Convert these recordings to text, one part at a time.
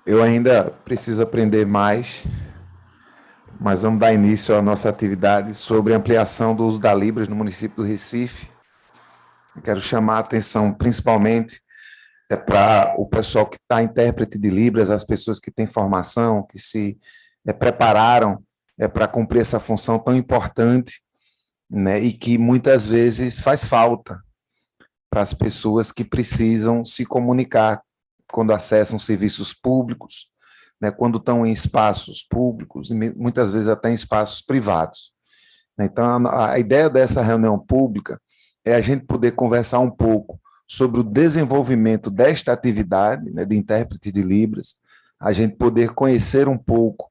Eu ainda preciso aprender mais, mas vamos dar início à nossa atividade sobre ampliação do uso da Libras no município do Recife. Eu quero chamar a atenção principalmente para o pessoal que está intérprete de Libras, as pessoas que têm formação, que se prepararam para cumprir essa função tão importante, né, e que muitas vezes faz falta para as pessoas que precisam se comunicar quando acessam serviços públicos, né, quando estão em espaços públicos e muitas vezes até em espaços privados. Então, a ideia dessa reunião pública é a gente poder conversar um pouco sobre o desenvolvimento desta atividade, né, de intérprete de Libras, a gente poder conhecer um pouco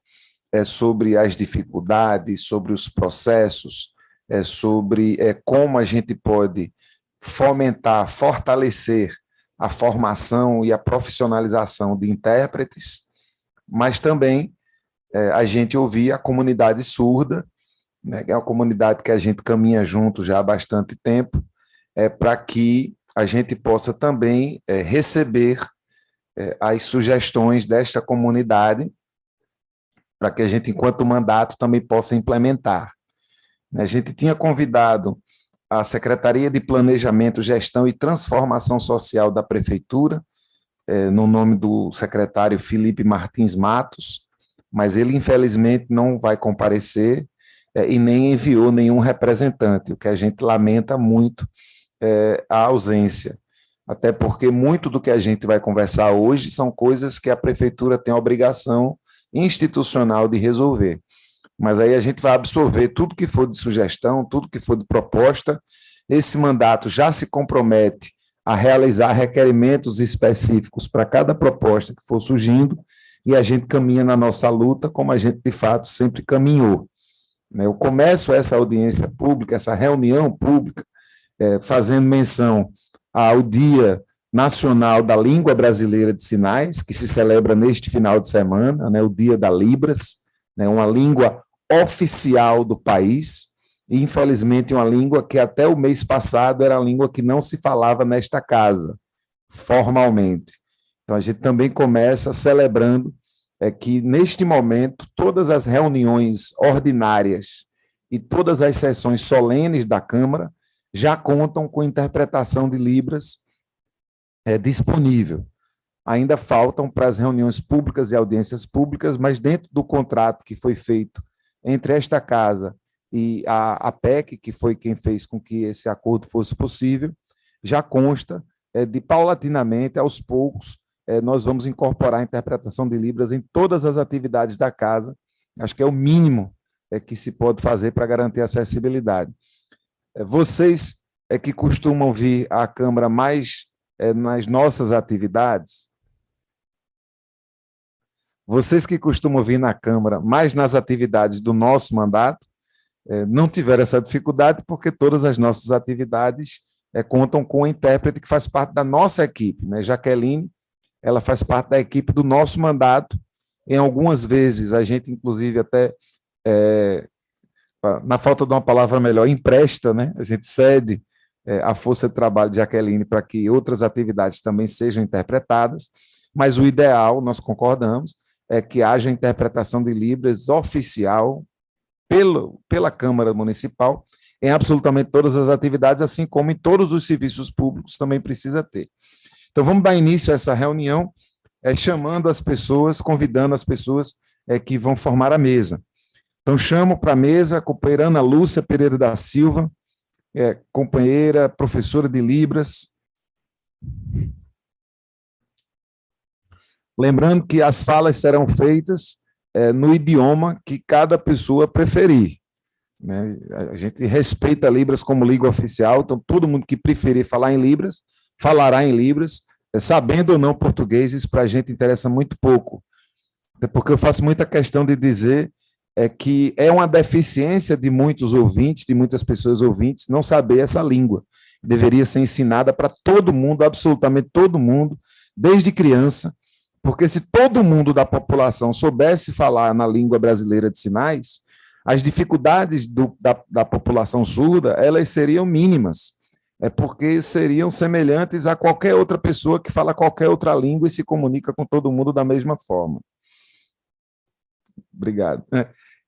sobre as dificuldades, sobre os processos, sobre como a gente pode fomentar, fortalecer a formação e a profissionalização de intérpretes, mas também a gente ouvir a comunidade surda, né, que é uma comunidade que a gente caminha junto já há bastante tempo, para que a gente possa também receber as sugestões desta comunidade, para que a gente, enquanto mandato, também possa implementar. A gente tinha convidado a Secretaria de Planejamento, Gestão e Transformação Social da Prefeitura, no nome do secretário Felipe Martins Matos, mas ele, infelizmente, não vai comparecer e nem enviou nenhum representante, o que a gente lamenta muito a ausência, até porque muito do que a gente vai conversar hoje são coisas que a Prefeitura tem a obrigação institucional de resolver. Mas aí a gente vai absorver tudo que for de sugestão, tudo que for de proposta. Esse mandato já se compromete a realizar requerimentos específicos para cada proposta que for surgindo, e a gente caminha na nossa luta como a gente, de fato, sempre caminhou. Eu começo essa audiência pública, essa reunião pública, fazendo menção ao Dia Nacional da Língua Brasileira de Sinais, que se celebra neste final de semana, né, o Dia da Libras, né, uma língua oficial do país, e infelizmente uma língua que até o mês passado era a língua que não se falava nesta casa, formalmente. Então a gente também começa celebrando que neste momento todas as reuniões ordinárias e todas as sessões solenes da Câmara já contam com interpretação de Libras disponível. Ainda faltam para as reuniões públicas e audiências públicas, mas dentro do contrato que foi feito entre esta casa e a APEC, que foi quem fez com que esse acordo fosse possível, já consta de paulatinamente, aos poucos, nós vamos incorporar a interpretação de Libras em todas as atividades da casa. Acho que é o mínimo que se pode fazer para garantir a acessibilidade. Vocês que costumam vir à Câmara mais nas nossas atividades, vocês que costumam vir na Câmara mais nas atividades do nosso mandato, não tiveram essa dificuldade, porque todas as nossas atividades contam com um intérprete que faz parte da nossa equipe, né? Jaqueline, ela faz parte da equipe do nosso mandato. Em algumas vezes, a gente, inclusive, até, na falta de uma palavra melhor, empresta, né? A gente cede a força de trabalho de Jaqueline para que outras atividades também sejam interpretadas, mas o ideal, nós concordamos, é que haja interpretação de Libras oficial pela Câmara Municipal em absolutamente todas as atividades, assim como em todos os serviços públicos também precisa ter. Então, vamos dar início a essa reunião, chamando as pessoas, convidando as pessoas que vão formar a mesa. Então, chamo para a mesa a companheira Ana Lúcia Pereira da Silva, companheira, professora de Libras. Lembrando que as falas serão feitas no idioma que cada pessoa preferir, né? A gente respeita Libras como língua oficial, então todo mundo que preferir falar em Libras, falará em Libras, sabendo ou não português. Isso para a gente interessa muito pouco, até porque eu faço muita questão de dizer que é uma deficiência de muitos ouvintes, de muitas pessoas ouvintes, não saber essa língua. Deveria ser ensinada para todo mundo, absolutamente todo mundo, desde criança, porque se todo mundo da população soubesse falar na língua brasileira de sinais, as dificuldades da população surda, elas seriam mínimas. é porque seriam semelhantes a qualquer outra pessoa que fala qualquer outra língua e se comunica com todo mundo da mesma forma. Obrigado.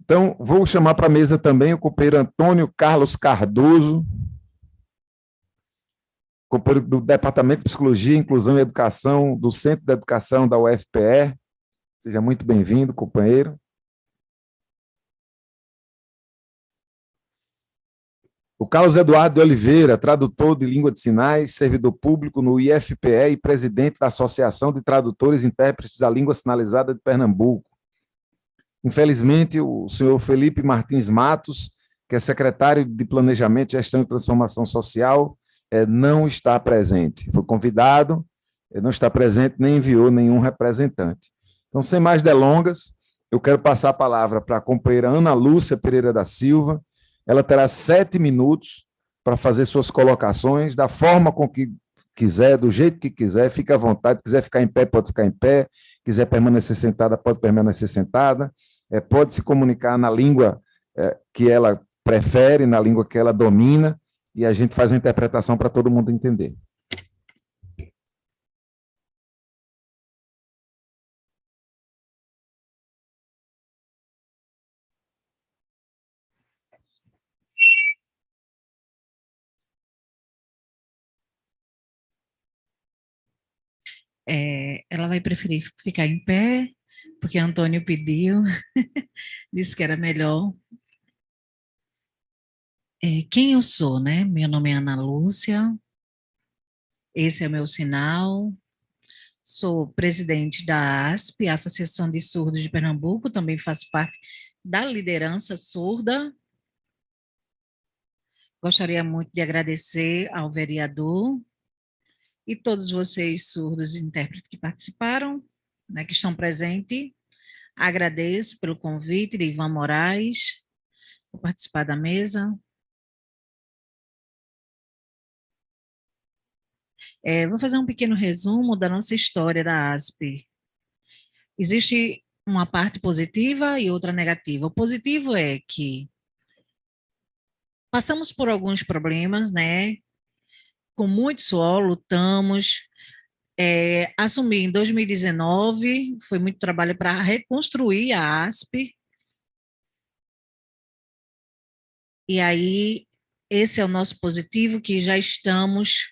Então, vou chamar para a mesa também o companheiro Antônio Carlos Cardoso, companheiro do Departamento de Psicologia, Inclusão e Educação, do Centro de Educação da UFPE. Seja muito bem-vindo, companheiro. O Carlos Eduardo de Oliveira, tradutor de língua de sinais, servidor público no IFPE e presidente da Associação de Tradutores e Intérpretes da Língua Sinalizada de Pernambuco. Infelizmente, o senhor Felipe Martins Matos, que é secretário de Planejamento, Gestão e Transformação Social, não está presente. Foi convidado, não está presente, nem enviou nenhum representante. Então, sem mais delongas, eu quero passar a palavra para a companheira Ana Lúcia Pereira da Silva. Ela terá 7 minutos para fazer suas colocações, da forma com que quiser, do jeito que quiser, fica à vontade. Quiser ficar em pé, pode ficar em pé. Quiser permanecer sentada, pode permanecer sentada. Pode se comunicar na língua que ela prefere, na língua que ela domina, e a gente faz a interpretação para todo mundo entender. Ela vai preferir ficar em pé, porque Antônio pediu, disse que era melhor. Quem eu sou, né? Meu nome é Ana Lúcia, esse é o meu sinal. Sou presidente da ASP, Associação de Surdos de Pernambuco, também faço parte da liderança surda. Gostaria muito de agradecer ao vereador e todos vocês surdos e intérpretes que participaram, né, que estão presentes. Agradeço pelo convite de Ivan Moraes, por participar da mesa. Vou fazer um pequeno resumo da nossa história da ASP. Existe uma parte positiva e outra negativa. O positivo é que passamos por alguns problemas, né? Com muito suor, lutamos. Assumi em 2019, foi muito trabalho para reconstruir a ASP. E aí, esse é o nosso positivo, que já estamos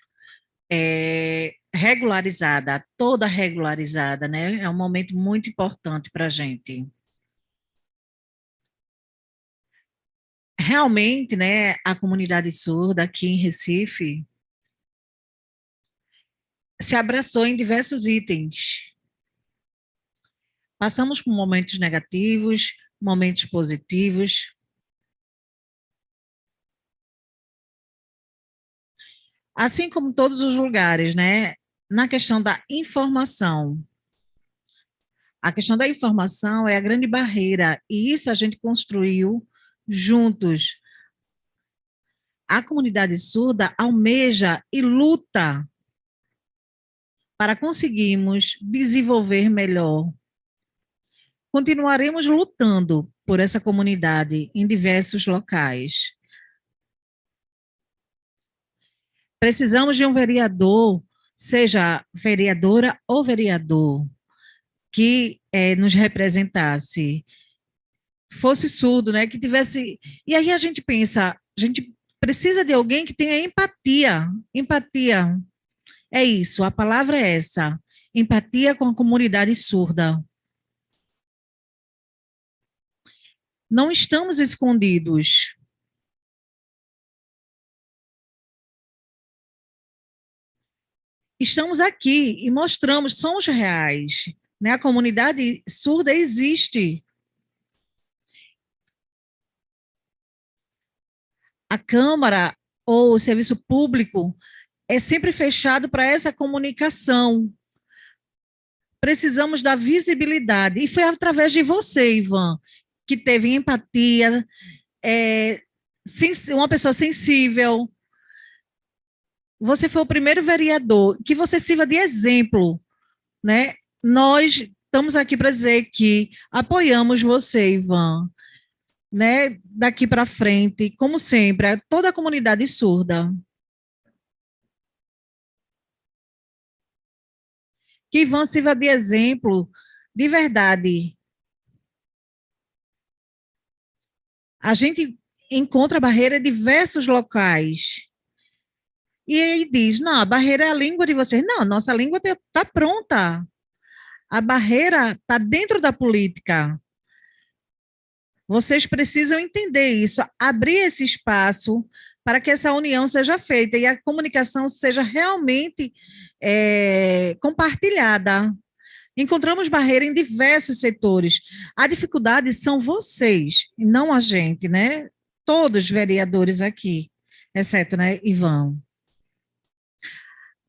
regularizada, toda regularizada, né? É um momento muito importante para a gente. Realmente, né, a comunidade surda aqui em Recife se abraçou em diversos itens. Passamos por momentos negativos, momentos positivos. Assim como todos os lugares, né? Na questão da informação. A questão da informação é a grande barreira, e isso a gente construiu juntos. A comunidade surda almeja e luta para conseguirmos desenvolver melhor. Continuaremos lutando por essa comunidade em diversos locais. Precisamos de um vereador, seja vereadora ou vereador, que nos representasse, fosse surdo, né, que tivesse... E aí a gente pensa, a gente precisa de alguém que tenha empatia. Empatia, é isso, a palavra é essa. Empatia com a comunidade surda. Não estamos escondidos. Estamos aqui e mostramos, somos reais. Né? A comunidade surda existe. A Câmara ou o serviço público é sempre fechado para essa comunicação. Precisamos da visibilidade. E foi através de você, Ivan, que teve empatia, uma pessoa sensível. Você foi o primeiro vereador, que você sirva de exemplo, né? Nós estamos aqui para dizer que apoiamos você, Ivan, né? Daqui para frente, como sempre, toda a comunidade surda. Que Ivan sirva de exemplo, de verdade. A gente encontra barreira em diversos locais. E aí diz, não, a barreira é a língua de vocês. Não, nossa língua está pronta. A barreira está dentro da política. Vocês precisam entender isso, abrir esse espaço para que essa união seja feita e a comunicação seja realmente compartilhada. Encontramos barreira em diversos setores. A dificuldade são vocês, e não a gente, né? Todos os vereadores aqui, exceto, né, Ivan.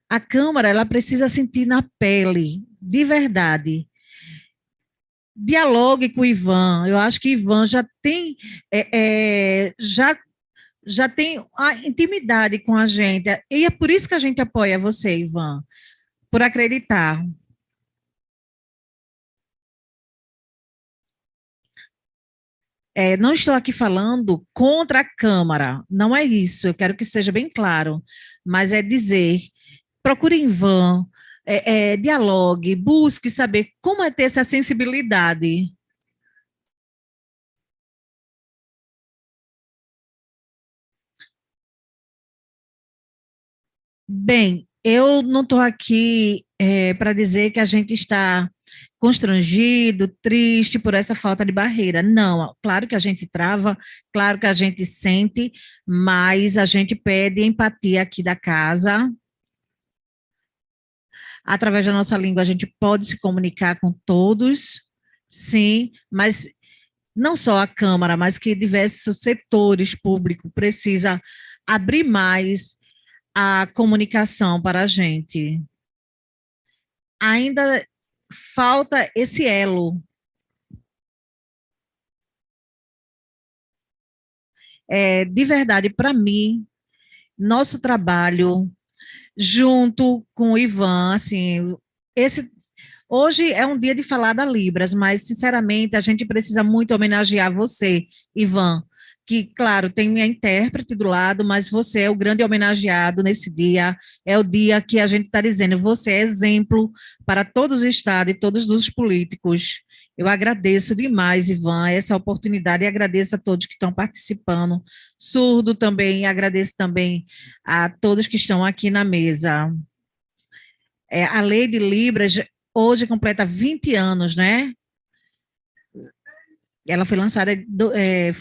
A Câmara, ela precisa sentir na pele, de verdade. Dialogue com o Ivan. Eu acho que Ivan já tem, já tem a intimidade com a gente. E é por isso que a gente apoia você, Ivan, por acreditar. Não estou aqui falando contra a Câmara, não é isso, eu quero que seja bem claro, mas é dizer, procure em vão, dialogue, busque saber como é ter essa sensibilidade. Bem, eu não estou aqui para dizer que a gente está constrangido, triste por essa falta de barreira. Não, claro que a gente trava, claro que a gente sente, mas a gente pede empatia aqui da casa. Através da nossa língua, a gente pode se comunicar com todos, sim, mas não só a Câmara, mas que diversos setores públicos precisa abrir mais a comunicação para a gente. Ainda falta esse elo. De verdade, para mim, nosso trabalho, junto com o Ivan, assim, hoje é um dia de falar da Libras, mas, sinceramente, a gente precisa muito homenagear você, Ivan, que, claro, tem minha intérprete do lado, mas você é o grande homenageado nesse dia, é o dia que a gente está dizendo, você é exemplo para todos os estados e todos os políticos. Eu agradeço demais, Ivan, essa oportunidade e agradeço a todos que estão participando. Surdo também, agradeço também a todos que estão aqui na mesa. A lei de Libras hoje completa 20 anos, né? Ela foi lançada,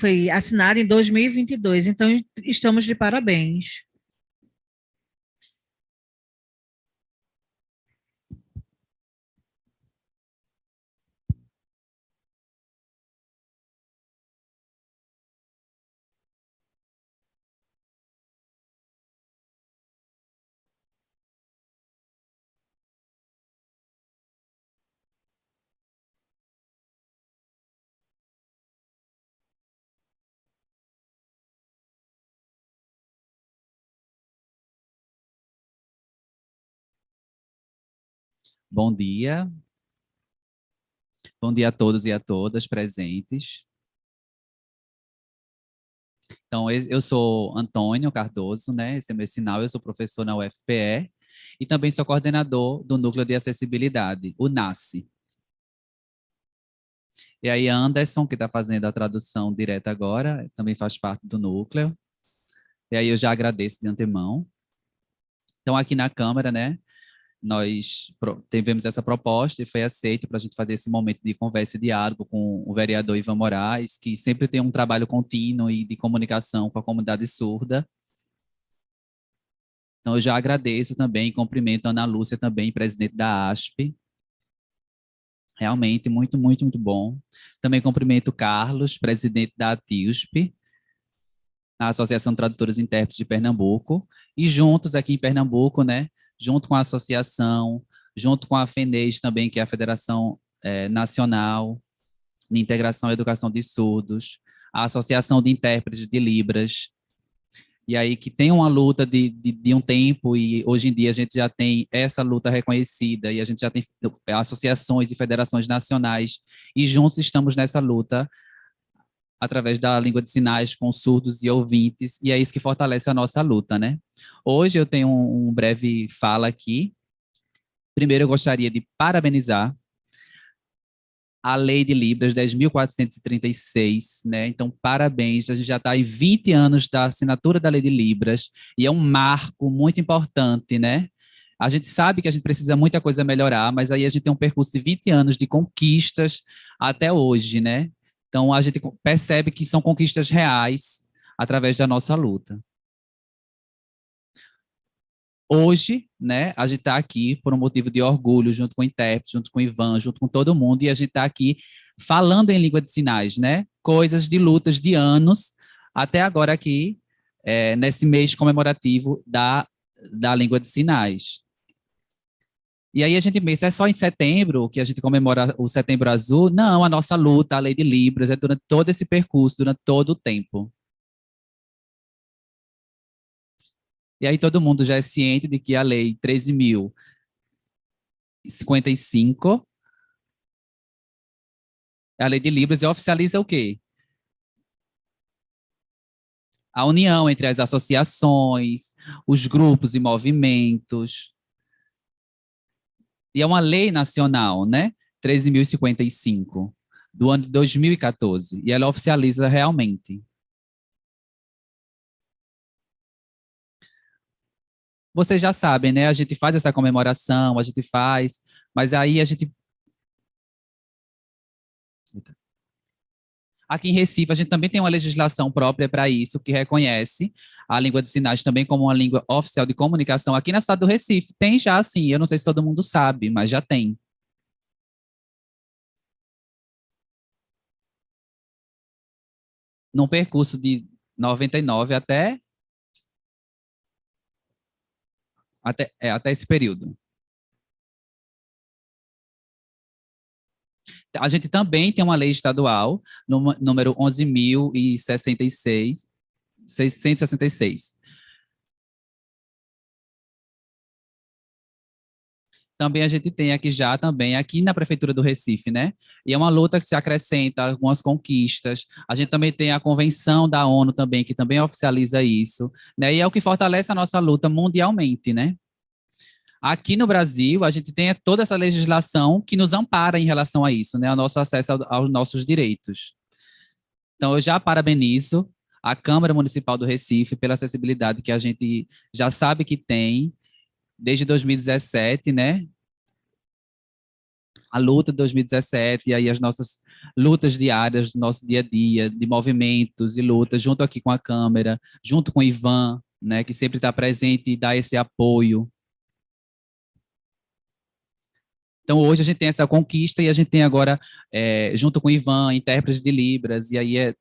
foi assinada em 2022, então estamos de parabéns. Bom dia a todos e a todas presentes. Então, eu sou Antônio Cardoso, né? Esse é meu sinal, eu sou professor na UFPE e também sou coordenador do Núcleo de Acessibilidade, o NACE. E aí, Anderson, que está fazendo a tradução direta agora, também faz parte do núcleo. E aí, eu já agradeço de antemão. Então, aqui na Câmara, né? Nós tivemos essa proposta e foi aceito para a gente fazer esse momento de conversa e diálogo com o vereador Ivan Moraes, que sempre tem um trabalho contínuo e de comunicação com a comunidade surda. Então, eu já agradeço também, cumprimento a Ana Lúcia também, presidente da ASP. Realmente, muito, muito, muito bom. Também cumprimento o Carlos, presidente da ATIUSP, a Associação de Tradutores e Intérpretes de Pernambuco, e juntos aqui em Pernambuco, né, junto com a associação, junto com a FENES também, que é a Federação Nacional de Integração e Educação de Surdos, a Associação de Intérpretes de Libras, e aí que tem uma luta de um tempo, e hoje em dia a gente já tem essa luta reconhecida, e a gente já tem associações e federações nacionais, e juntos estamos nessa luta, através da língua de sinais com surdos e ouvintes, e é isso que fortalece a nossa luta, né? Hoje eu tenho um breve fala aqui, Primeiro, eu gostaria de parabenizar a Lei de Libras 10.436, né? Então, parabéns, a gente já está em 20 anos da assinatura da Lei de Libras, e é um marco muito importante, né? A gente sabe que a gente precisa muita coisa melhorar, mas aí a gente tem um percurso de 20 anos de conquistas até hoje, né? Então, a gente percebe que são conquistas reais através da nossa luta. Hoje, né, a gente está aqui por um motivo de orgulho, junto com o intérprete, junto com o Ivan, junto com todo mundo, e a gente está aqui falando em língua de sinais, né? Coisas de lutas de anos, até agora aqui, nesse mês comemorativo da língua de sinais. E aí a gente pensa, é só em setembro que a gente comemora o Setembro Azul? Não, a nossa luta, a Lei de Libras, é durante todo esse percurso, durante todo o tempo. E aí todo mundo já é ciente de que a Lei 13.055, a Lei de Libras, oficializa o quê? A união entre as associações, os grupos e movimentos. E é uma lei nacional, né? 13.055, do ano de 2014. E ela oficializa realmente. Vocês já sabem, né? A gente faz essa comemoração, a gente faz, mas aí a gente. Aqui em Recife, a gente também tem uma legislação própria para isso, que reconhece a língua de sinais também como uma língua oficial de comunicação. Aqui na cidade do Recife, tem já, sim. Eu não sei se todo mundo sabe, mas já tem. Num percurso de 99 até esse período. A gente também tem uma lei estadual, número 11.066, 666. Também a gente tem aqui já, também aqui na Prefeitura do Recife, né? E é uma luta que se acrescenta algumas conquistas. A gente também tem a Convenção da ONU também, que também oficializa isso, né? E é o que fortalece a nossa luta mundialmente, né? Aqui no Brasil, a gente tem toda essa legislação que nos ampara em relação a isso, né? Ao nosso acesso aos nossos direitos. Então, eu já parabenizo a Câmara Municipal do Recife pela acessibilidade que a gente já sabe que tem desde 2017, né? A luta de 2017 e aí as nossas lutas diárias do nosso dia a dia, de movimentos e lutas, junto aqui com a Câmara, junto com o Ivan, né? Que sempre está presente e dá esse apoio. Então, hoje a gente tem essa conquista e a gente tem agora, junto com o Ivan, intérpretes de Libras, e aí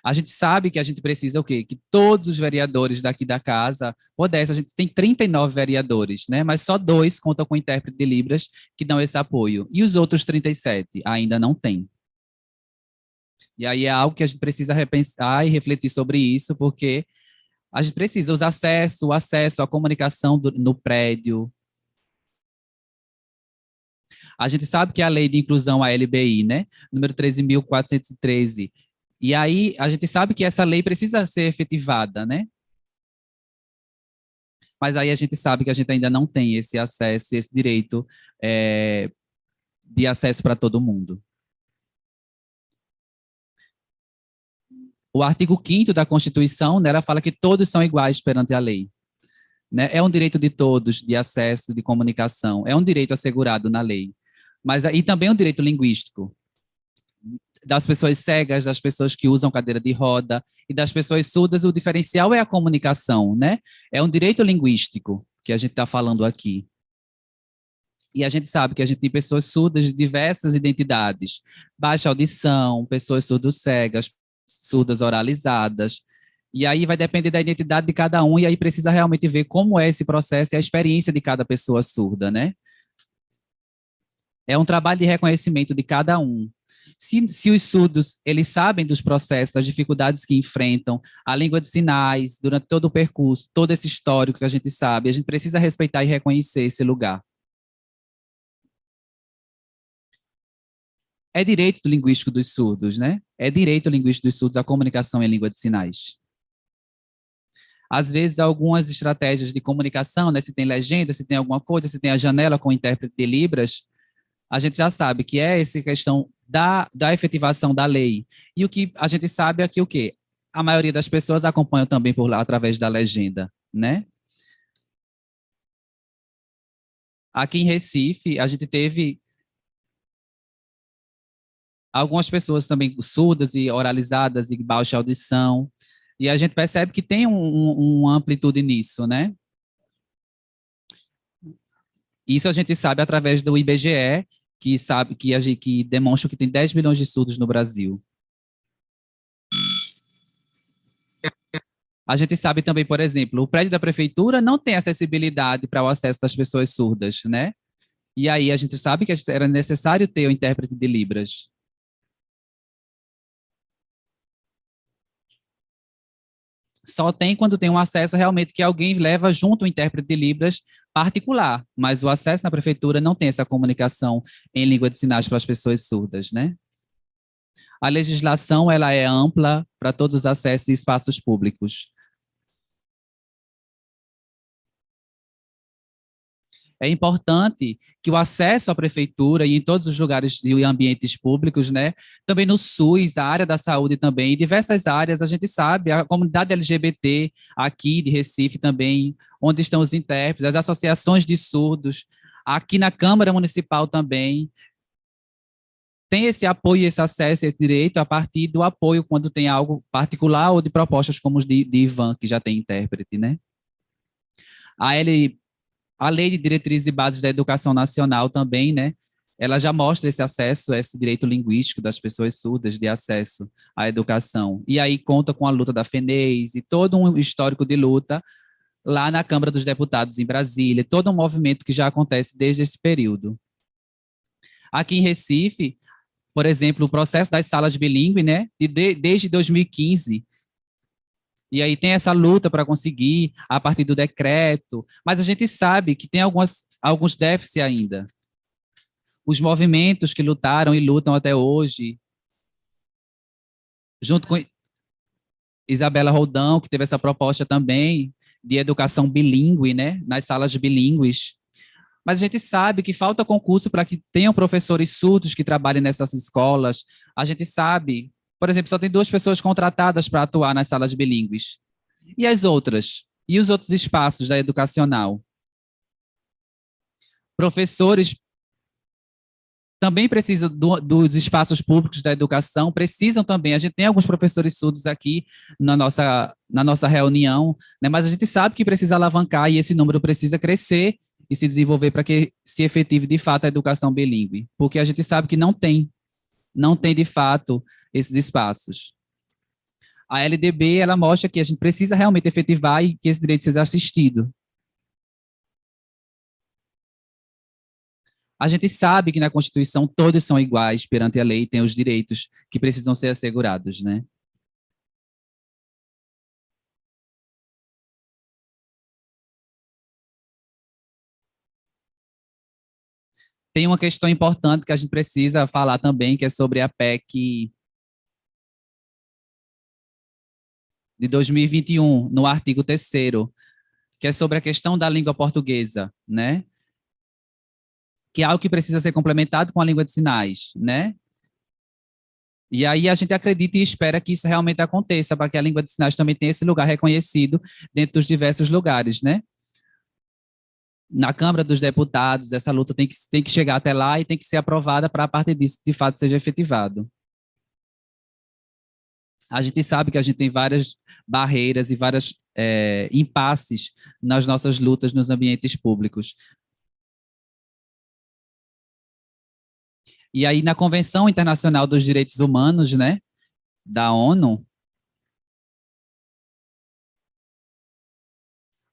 a gente sabe que a gente precisa o quê? Que todos os vereadores daqui da casa pudessem. A gente tem 39 vereadores, né? Mas só 2 contam com intérprete de Libras que dão esse apoio. E os outros 37 ainda não têm. E aí é algo que a gente precisa repensar e refletir sobre isso, porque a gente precisa o acesso à comunicação no prédio. A gente sabe que a lei de inclusão, a LBI, né? Número 13.413. E aí a gente sabe que essa lei precisa ser efetivada, né? Mas aí a gente sabe que a gente ainda não tem esse acesso, esse direito de acesso para todo mundo. O artigo 5º da Constituição, né, ela fala que todos são iguais perante a lei. Né? É um direito de todos de acesso, de comunicação, é um direito assegurado na lei. Mas e também é um direito linguístico, das pessoas cegas, das pessoas que usam cadeira de roda e das pessoas surdas, o diferencial é a comunicação, né? É um direito linguístico que a gente está falando aqui. E a gente sabe que a gente tem pessoas surdas de diversas identidades, baixa audição, pessoas surdo-cegas, surdas oralizadas, e aí vai depender da identidade de cada um, e aí precisa realmente ver como é esse processo e a experiência de cada pessoa surda, né? É um trabalho de reconhecimento de cada um. Se os surdos, eles sabem dos processos, das dificuldades que enfrentam, a língua de sinais, durante todo o percurso, todo esse histórico que a gente sabe, a gente precisa respeitar e reconhecer esse lugar. É direito linguístico dos surdos, né? É direito linguístico dos surdos a comunicação em língua de sinais. Às vezes, algumas estratégias de comunicação, né, se tem legenda, se tem alguma coisa, se tem a janela com o intérprete de Libras, a gente já sabe que é essa questão da efetivação da lei. E o que a gente sabe é que o quê? A maioria das pessoas acompanham também por lá através da legenda, né? Aqui em Recife, a gente teve algumas pessoas também surdas e oralizadas e baixa audição, e a gente percebe que tem uma amplitude nisso, né? Isso a gente sabe através do IBGE, que sabe que demonstra que tem 10 milhões de surdos no Brasil. A gente sabe também, por exemplo, o prédio da prefeitura não tem acessibilidade para o acesso das pessoas surdas, né? E aí a gente sabe que era necessário ter o intérprete de Libras. Só tem quando tem um acesso realmente que alguém leva junto o intérprete de Libras particular, mas o acesso na prefeitura não tem essa comunicação em língua de sinais para as pessoas surdas, né? A legislação, ela é ampla para todos os acessos e espaços públicos. É importante que o acesso à prefeitura e em todos os lugares e ambientes públicos, né, também no SUS, a área da saúde também, em diversas áreas, a gente sabe, a comunidade LGBT aqui de Recife também, onde estão os intérpretes, as associações de surdos, aqui na Câmara Municipal também, tem esse apoio, esse acesso, esse direito a partir do apoio quando tem algo particular ou de propostas como os de Ivan, que já tem intérprete, né? A Lei de Diretrizes e Bases da Educação Nacional também, né? Ela já mostra esse acesso, esse direito linguístico das pessoas surdas de acesso à educação. E aí conta com a luta da FENES e todo um histórico de luta lá na Câmara dos Deputados em Brasília, todo um movimento que já acontece desde esse período. Aqui em Recife, por exemplo, o processo das salas bilíngue, né? Desde 2015, e aí tem essa luta para conseguir a partir do decreto, mas a gente sabe que tem alguns déficits ainda. Os movimentos que lutaram e lutam até hoje, junto com Isabela Roldão, que teve essa proposta também de educação bilíngue, né, nas salas bilíngues. Mas a gente sabe que falta concurso para que tenham professores surdos que trabalhem nessas escolas. A gente sabe, por exemplo, só tem 2 pessoas contratadas para atuar nas salas bilíngues. E as outras? E os outros espaços da educacional? Professores também precisam dos espaços públicos da educação, precisam também. A gente tem alguns professores surdos aqui na nossa reunião, né, mas a gente sabe que precisa alavancar e esse número precisa crescer e se desenvolver para que se efetive de fato a educação bilíngue, porque a gente sabe que não tem de fato esses espaços. A LDB, ela mostra que a gente precisa realmente efetivar e que esse direito seja assistido. A gente sabe que na Constituição todos são iguais perante a lei e têm os direitos que precisam ser assegurados, né? Tem uma questão importante que a gente precisa falar também, que é sobre a PEC de 2021, no artigo 3º, que é sobre a questão da língua portuguesa, né? Que é algo que precisa ser complementado com a língua de sinais, né? E aí a gente acredita e espera que isso realmente aconteça, para que a língua de sinais também tenha esse lugar reconhecido dentro dos diversos lugares, né? Na Câmara dos Deputados, essa luta tem que chegar até lá e tem que ser aprovada para, a partir disso, de fato, seja efetivado. A gente sabe que a gente tem várias barreiras e várias impasses nas nossas lutas nos ambientes públicos. E aí, na Convenção Internacional dos Direitos Humanos, né, da ONU,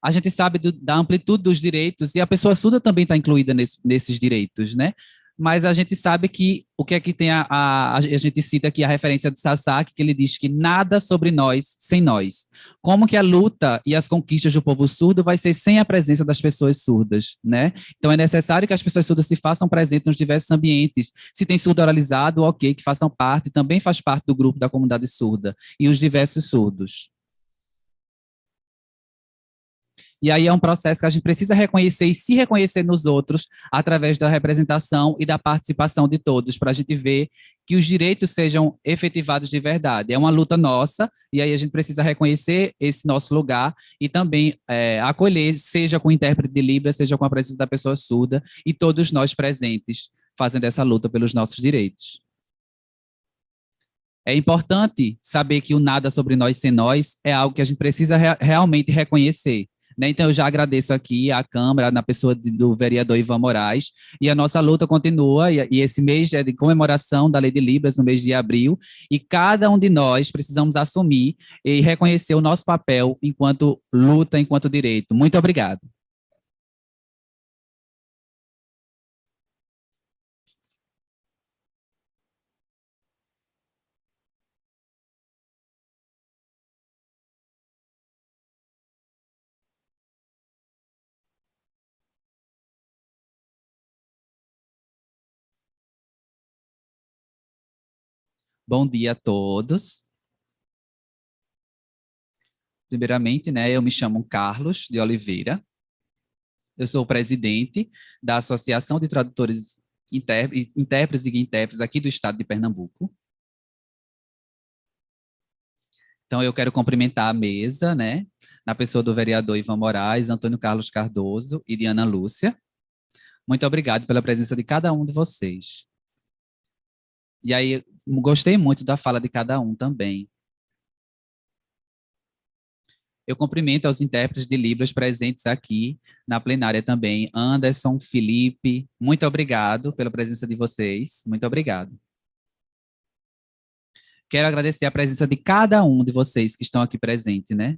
a gente sabe da amplitude dos direitos e a pessoa surda também está incluída nesses direitos, né? Mas a gente sabe que o que é que tem a gente cita aqui a referência de Sasaki, que ele diz que nada sobre nós sem nós. Como que a luta e as conquistas do povo surdo vai ser sem a presença das pessoas surdas, né? Então é necessário que as pessoas surdas se façam presentes nos diversos ambientes. Se tem surdo oralizado, ok, que façam parte, também faz parte do grupo da comunidade surda e os diversos surdos. E aí é um processo que a gente precisa reconhecer e se reconhecer nos outros através da representação e da participação de todos, para a gente ver que os direitos sejam efetivados de verdade. É uma luta nossa, e aí a gente precisa reconhecer esse nosso lugar e também acolher, seja com o intérprete de Libras, seja com a presença da pessoa surda, e todos nós presentes fazendo essa luta pelos nossos direitos. É importante saber que o nada sobre nós sem nós é algo que a gente precisa realmente reconhecer. Né? Então, eu já agradeço aqui à Câmara, na pessoa do vereador Ivan Moraes, e a nossa luta continua, e esse mês é de comemoração da Lei de Libras, no mês de abril, e cada um de nós precisamos assumir e reconhecer o nosso papel enquanto luta, enquanto direito. Muito obrigado. Bom dia a todos. Primeiramente, né, eu me chamo Carlos de Oliveira. Eu sou o presidente da Associação de Tradutores Intérpretes e Intérpretes aqui do estado de Pernambuco. Então, eu quero cumprimentar a mesa, né, na pessoa do vereador Ivan Moraes, Antônio Carlos Cardoso e Diana Lúcia. Muito obrigado pela presença de cada um de vocês. E aí, gostei muito da fala de cada um também. Eu cumprimento aos intérpretes de Libras presentes aqui na plenária também. Anderson, Felipe, muito obrigado pela presença de vocês. Muito obrigado. Quero agradecer a presença de cada um de vocês que estão aqui presentes, né?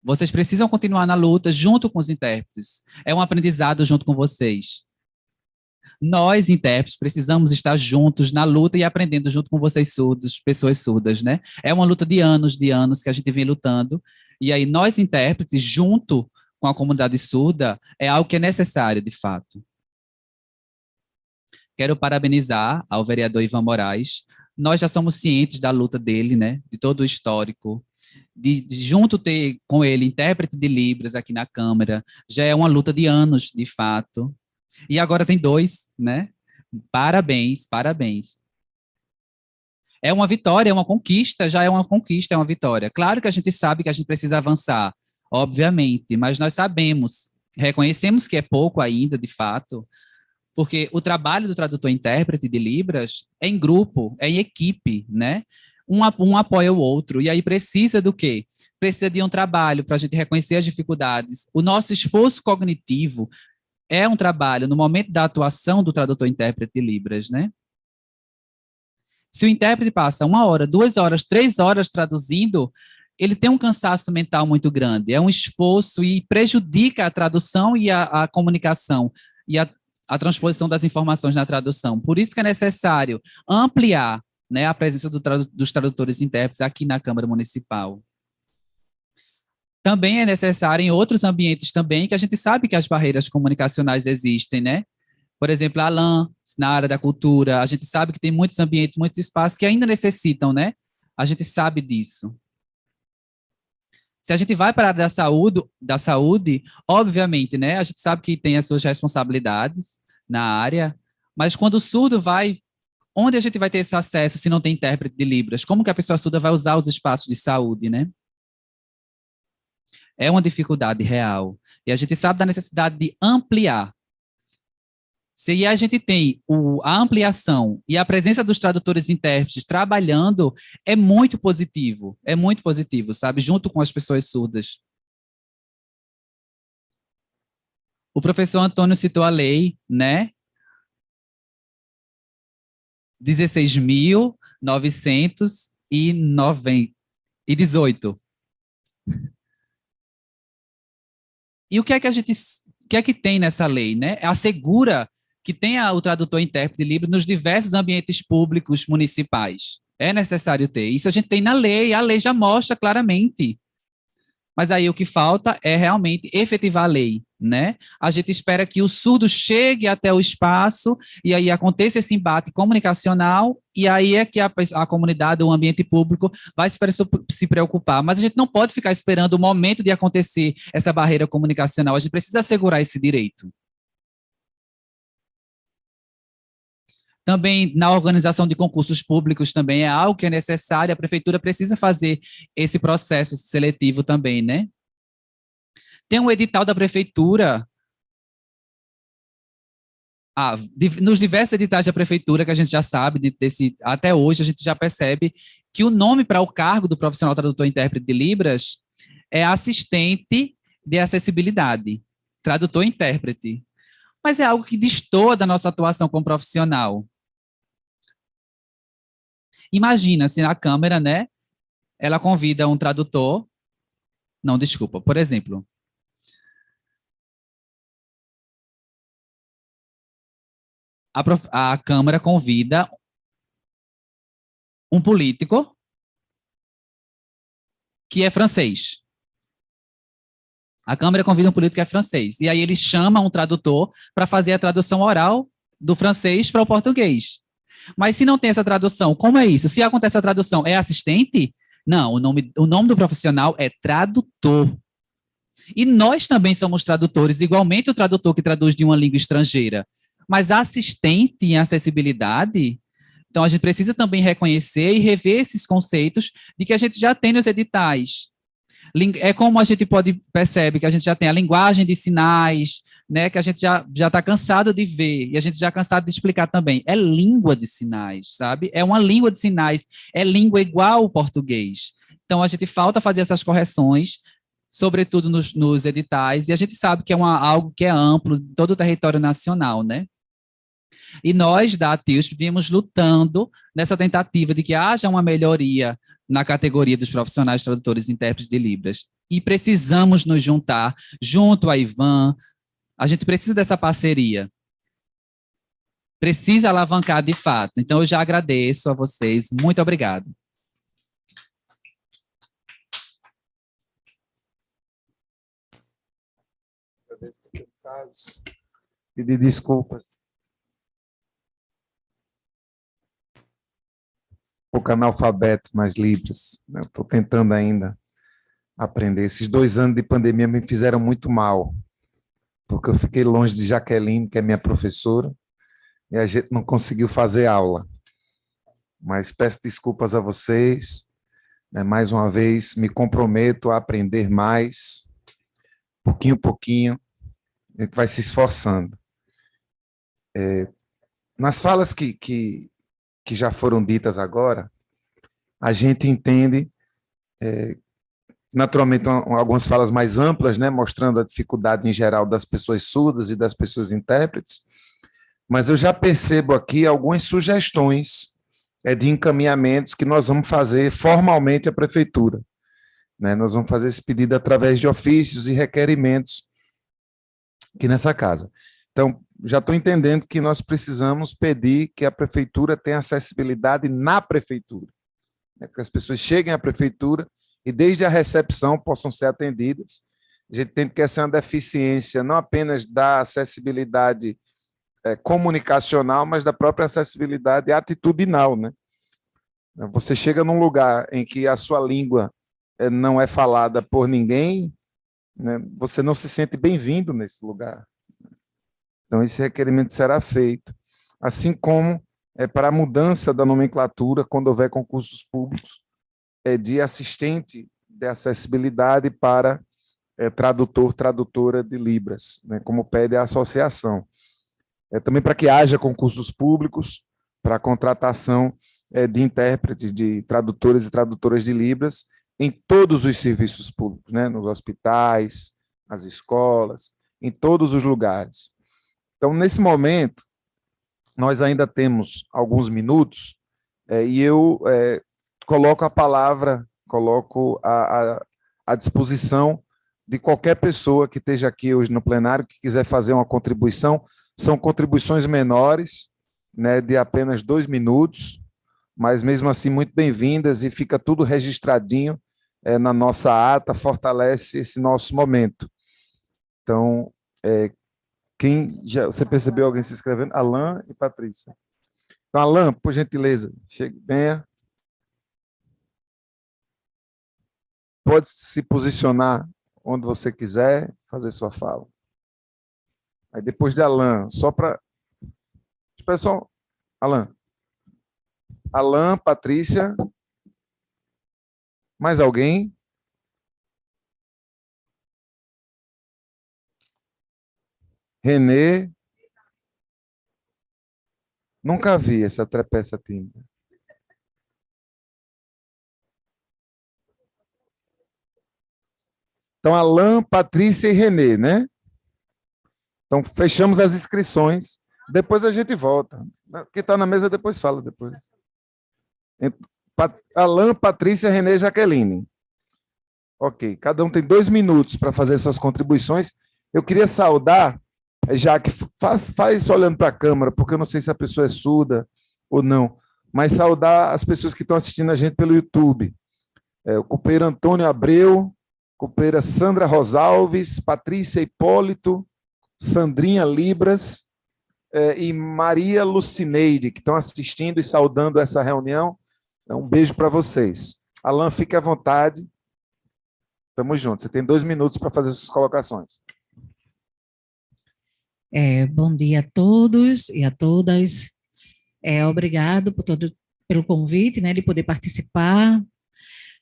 Vocês precisam continuar na luta junto com os intérpretes. É um aprendizado junto com vocês. Nós, intérpretes, precisamos estar juntos na luta e aprendendo junto com vocês surdos, pessoas surdas, né? É uma luta de anos que a gente vem lutando. E aí nós, intérpretes, junto com a comunidade surda, é algo que é necessário, de fato. Quero parabenizar ao vereador Ivan Moraes. Nós já somos cientes da luta dele, né? De todo o histórico. De junto ter com ele intérprete de Libras aqui na Câmara. Já é uma luta de anos, de fato. E agora tem 2, né? Parabéns, parabéns. É uma vitória, é uma conquista, já é uma conquista, é uma vitória. Claro que a gente sabe que a gente precisa avançar, obviamente, mas nós sabemos, reconhecemos que é pouco ainda, de fato, porque o trabalho do tradutor-intérprete de Libras é em grupo, é em equipe, né? Um apoia o outro, e aí precisa do quê? Precisa de um trabalho para a gente reconhecer as dificuldades. O nosso esforço cognitivo é um trabalho no momento da atuação do tradutor-intérprete de Libras, né? Se o intérprete passa 1 hora, 2 horas, 3 horas traduzindo, ele tem um cansaço mental muito grande, é um esforço e prejudica a tradução e a comunicação e a transposição das informações na tradução. Por isso que é necessário ampliar, né, a presença dos tradutores intérpretes aqui na Câmara Municipal. Também é necessário em outros ambientes também, que a gente sabe que as barreiras comunicacionais existem, né? Por exemplo, a LAN, na área da cultura, a gente sabe que tem muitos ambientes, muitos espaços que ainda necessitam, né? A gente sabe disso. Se a gente vai para a área da saúde, obviamente, né? A gente sabe que tem as suas responsabilidades na área, mas quando o surdo vai, onde a gente vai ter esse acesso se não tem intérprete de Libras? Como que a pessoa surda vai usar os espaços de saúde, né? É uma dificuldade real. E a gente sabe da necessidade de ampliar. Se a gente tem a ampliação e a presença dos tradutores e intérpretes trabalhando, é muito positivo, sabe? Junto com as pessoas surdas. O professor Antônio citou a lei, né? 16.918. E o que é que tem nessa lei, né? Assegura que tenha o tradutor e intérprete de Libras nos diversos ambientes públicos municipais. É necessário ter. Isso a gente tem na lei, a lei já mostra claramente. Mas aí o que falta é realmente efetivar a lei, né? A gente espera que o surdo chegue até o espaço e aí aconteça esse embate comunicacional e aí é que a comunidade, o ambiente público vai se preocupar. Mas a gente não pode ficar esperando o momento de acontecer essa barreira comunicacional. A gente precisa assegurar esse direito. Também na organização de concursos públicos também é algo que é necessário, a prefeitura precisa fazer esse processo seletivo também, né? Tem um edital da prefeitura, nos diversos editais da prefeitura que a gente já sabe, até hoje a gente já percebe que o nome para o cargo do profissional tradutor e intérprete de Libras é assistente de acessibilidade, tradutor e intérprete. Mas é algo que destoa da nossa atuação como profissional. Imagina se a Câmara, né, ela convida um tradutor, não, desculpa, por exemplo, a Câmara convida um político que é francês. A Câmara convida um político que é francês. E aí ele chama um tradutor para fazer a tradução oral do francês para o português. Mas se não tem essa tradução, como é isso? Se acontece a tradução, é assistente? Não, o nome do profissional é tradutor. E nós também somos tradutores, igualmente o tradutor que traduz de uma língua estrangeira. Mas assistente em acessibilidade, então a gente precisa também reconhecer e rever esses conceitos de que a gente já tem nos editais. É como a gente percebe que a gente já tem a linguagem de sinais, né, que a gente já está cansado de ver, e a gente já cansado de explicar também. É língua de sinais, sabe? É uma língua de sinais, é língua igual ao português. Então, a gente falta fazer essas correções, sobretudo nos editais, e a gente sabe que é algo que é amplo, todo o território nacional, né? E nós, da ATIUSP, viemos lutando nessa tentativa de que haja uma melhoria na categoria dos profissionais tradutores e intérpretes de Libras. E precisamos nos juntar, junto a Ivan, a gente precisa dessa parceria. Precisa alavancar de fato. Então, eu já agradeço a vocês. Muito obrigado. Agradeço pelo caso. Pedir desculpas. Pouco analfabeto nas Libras. Estou tentando ainda aprender. Esses 2 anos de pandemia me fizeram muito mal, porque eu fiquei longe de Jaqueline, que é minha professora, e a gente não conseguiu fazer aula. Mas peço desculpas a vocês. Mais uma vez, me comprometo a aprender mais, pouquinho a pouquinho, a gente vai se esforçando. Nas falas que já foram ditas agora, a gente entende, naturalmente, algumas falas mais amplas, né, mostrando a dificuldade em geral das pessoas surdas e das pessoas intérpretes, mas eu já percebo aqui algumas sugestões de encaminhamentos que nós vamos fazer formalmente à prefeitura. Né? Nós vamos fazer esse pedido através de ofícios e requerimentos aqui nessa casa. Então, já estou entendendo que nós precisamos pedir que a prefeitura tenha acessibilidade na prefeitura, né? Que as pessoas cheguem à prefeitura e desde a recepção possam ser atendidas. A gente tem que essa é uma deficiência não apenas da acessibilidade comunicacional, mas da própria acessibilidade atitudinal, né? Você chega num lugar em que a sua língua não é falada por ninguém, né? Você não se sente bem-vindo nesse lugar. Então, esse requerimento será feito, assim como para a mudança da nomenclatura, quando houver concursos públicos, de assistente de acessibilidade para tradutor, tradutora de Libras, né? Como pede a associação. Também para que haja concursos públicos para a contratação de intérpretes, de tradutores e tradutoras de Libras em todos os serviços públicos, né? Nos hospitais, nas escolas, em todos os lugares. Então, nesse momento, nós ainda temos alguns minutos e eu coloco a palavra, coloco à disposição de qualquer pessoa que esteja aqui hoje no plenário, que quiser fazer uma contribuição. São contribuições menores, né, de apenas 2 minutos, mas mesmo assim muito bem-vindas e fica tudo registradinho na nossa ata, fortalece esse nosso momento. Então, Você percebeu alguém se inscrevendo? Alan e Patrícia. Então, Alan, por gentileza, venha. Pode se posicionar onde você quiser, fazer sua fala. Aí depois de Alan, só para... Espera só, Alan. Alan, Patrícia. Mais alguém? Renê. Nunca vi essa trepeça tímida. Então, Alan, Patrícia e Renê, né? Então, fechamos as inscrições. Depois a gente volta. Quem está na mesa depois fala. Depois. Alan, Patrícia, Renê e Jaqueline. Ok, cada um tem 2 minutos para fazer suas contribuições. Eu queria saudar, já que faz olhando para a câmera, porque eu não sei se a pessoa é surda ou não, mas saudar as pessoas que estão assistindo a gente pelo YouTube. O companheiro Antônio Abreu, companheira Sandra Rosalves, Patrícia Hipólito, Sandrinha Libras e Maria Lucineide, que estão assistindo e saudando essa reunião. Um beijo para vocês. Alan, fique à vontade. Estamos juntos. Você tem 2 minutos para fazer suas colocações. Bom dia a todos e a todas. Obrigado pelo convite, né, de poder participar.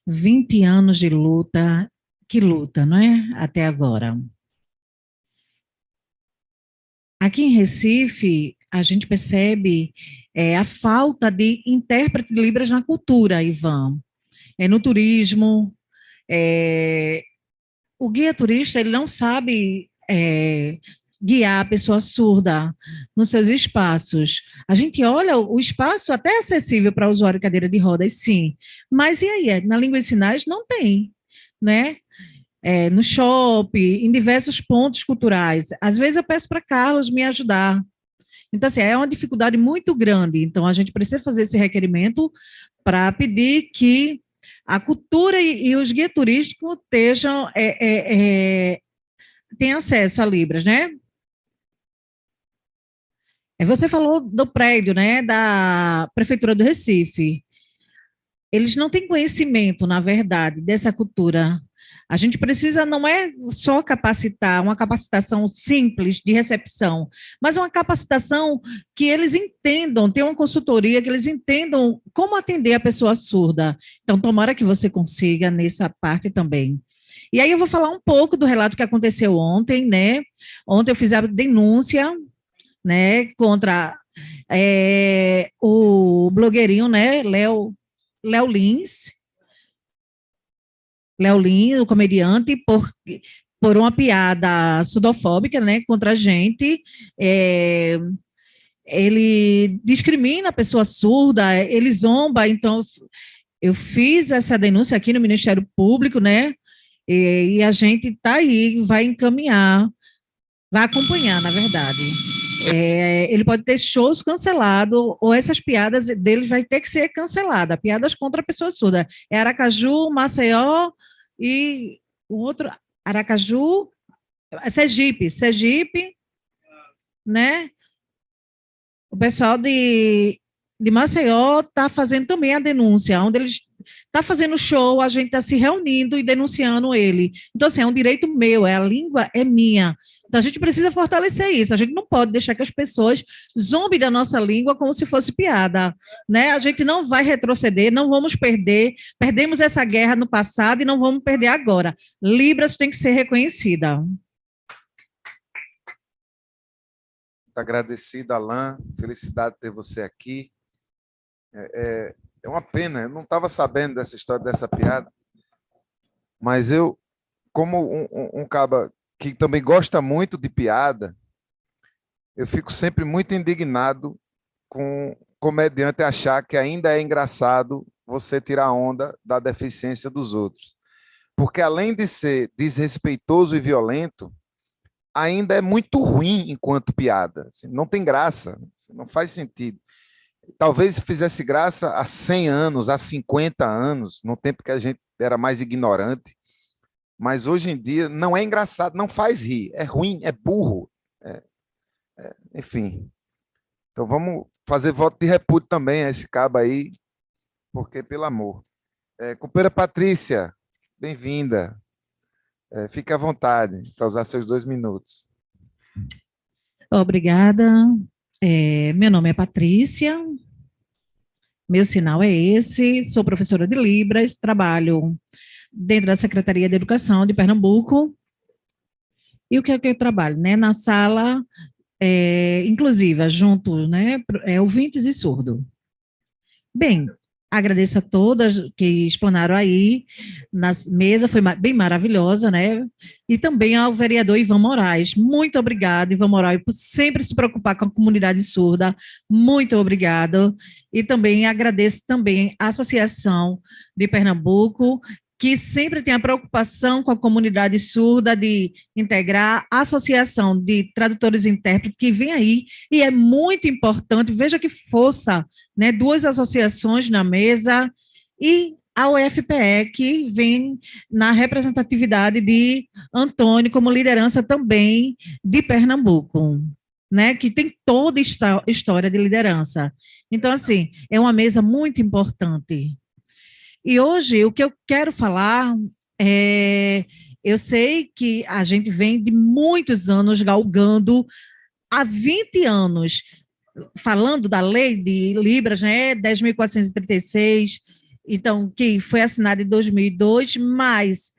20 anos de luta, que luta, não é? Até agora. Aqui em Recife, a gente percebe a falta de intérprete de Libras na cultura, Ivan. No turismo, o guia turista ele não sabe guiar a pessoa surda nos seus espaços. A gente olha o espaço até é acessível para o usuário de cadeira de rodas, sim, mas e aí? Na língua de sinais não tem, né? No shopping, em diversos pontos culturais. Às vezes eu peço para Carlos me ajudar. Então, assim, é uma dificuldade muito grande. Então, a gente precisa fazer esse requerimento para pedir que a cultura e os guias turísticos tenham acesso a Libras, né? Você falou do prédio, né, da Prefeitura do Recife. Eles não têm conhecimento, na verdade, dessa cultura. A gente precisa, não é só capacitar, uma capacitação simples de recepção, mas uma capacitação que eles entendam, ter uma consultoria, que eles entendam como atender a pessoa surda. Então, tomara que você consiga nessa parte também. E aí eu vou falar um pouco do relato que aconteceu ontem, né? Ontem eu fiz a denúncia, né, contra o blogueirinho, né, Léo Lins, o comediante, por uma piada sudofóbica, né, contra a gente. Ele discrimina a pessoa surda, ele zomba. Então eu fiz essa denúncia aqui no Ministério Público, né, e a gente está aí, vai encaminhar, vai acompanhar, na verdade. Ele pode ter shows cancelados, ou essas piadas dele vai ter que ser cancelada, piadas contra a pessoa surda. Aracaju, Maceió e o outro, Aracaju, Sergipe, né? O pessoal de Maceió está fazendo também a denúncia, onde eles está fazendo show, a gente está se reunindo e denunciando ele. Então, assim, é um direito meu, a língua é minha. Então, a gente precisa fortalecer isso. A gente não pode deixar que as pessoas zombem da nossa língua como se fosse piada, né? A gente não vai retroceder, não vamos perder. Perdemos essa guerra no passado e não vamos perder agora. Libras tem que ser reconhecida. Muito agradecido, Alan. Felicidade ter você aqui. É uma pena, eu não estava sabendo dessa história, dessa piada, mas eu, como um caba que também gosta muito de piada, eu fico sempre muito indignado com o comediante achar que ainda é engraçado você tirar onda da deficiência dos outros. Porque, além de ser desrespeitoso e violento, ainda é muito ruim enquanto piada. Não tem graça, não faz sentido. Talvez fizesse graça há 100 anos, há 50 anos, no tempo que a gente era mais ignorante. mas hoje em dia não é engraçado, não faz rir, é ruim, é burro. Enfim. Então vamos fazer voto de repúdio também a esse cabo aí, porque, pelo amor. Companheira Patrícia, bem-vinda. Fique à vontade para usar seus 2 minutos. Obrigada. Meu nome é Patrícia, meu sinal é esse, sou professora de Libras, trabalho dentro da Secretaria de Educação de Pernambuco. E o que é que eu trabalho? Né? Na sala inclusiva, junto, né, ouvintes e surdo. Bem, agradeço a todas que explanaram aí na mesa, foi bem maravilhosa, né? E também ao vereador Ivan Moraes. Muito obrigada, Ivan Moraes, por sempre se preocupar com a comunidade surda. Muito obrigado. E também agradeço também a Associação de Pernambuco, que sempre tem a preocupação com a comunidade surda de integrar a Associação de Tradutores e Intérpretes, que vem aí, e é muito importante, veja que força, né, 2 associações na mesa, e a UFPE, que vem na representatividade de Antônio como liderança também de Pernambuco, né, que tem toda a história de liderança. Então, assim, é uma mesa muito importante. E hoje, o que eu quero falar eu sei que a gente vem de muitos anos galgando, há 20 anos, falando da lei de Libras, né, 10.436, então, que foi assinada em 2002, mas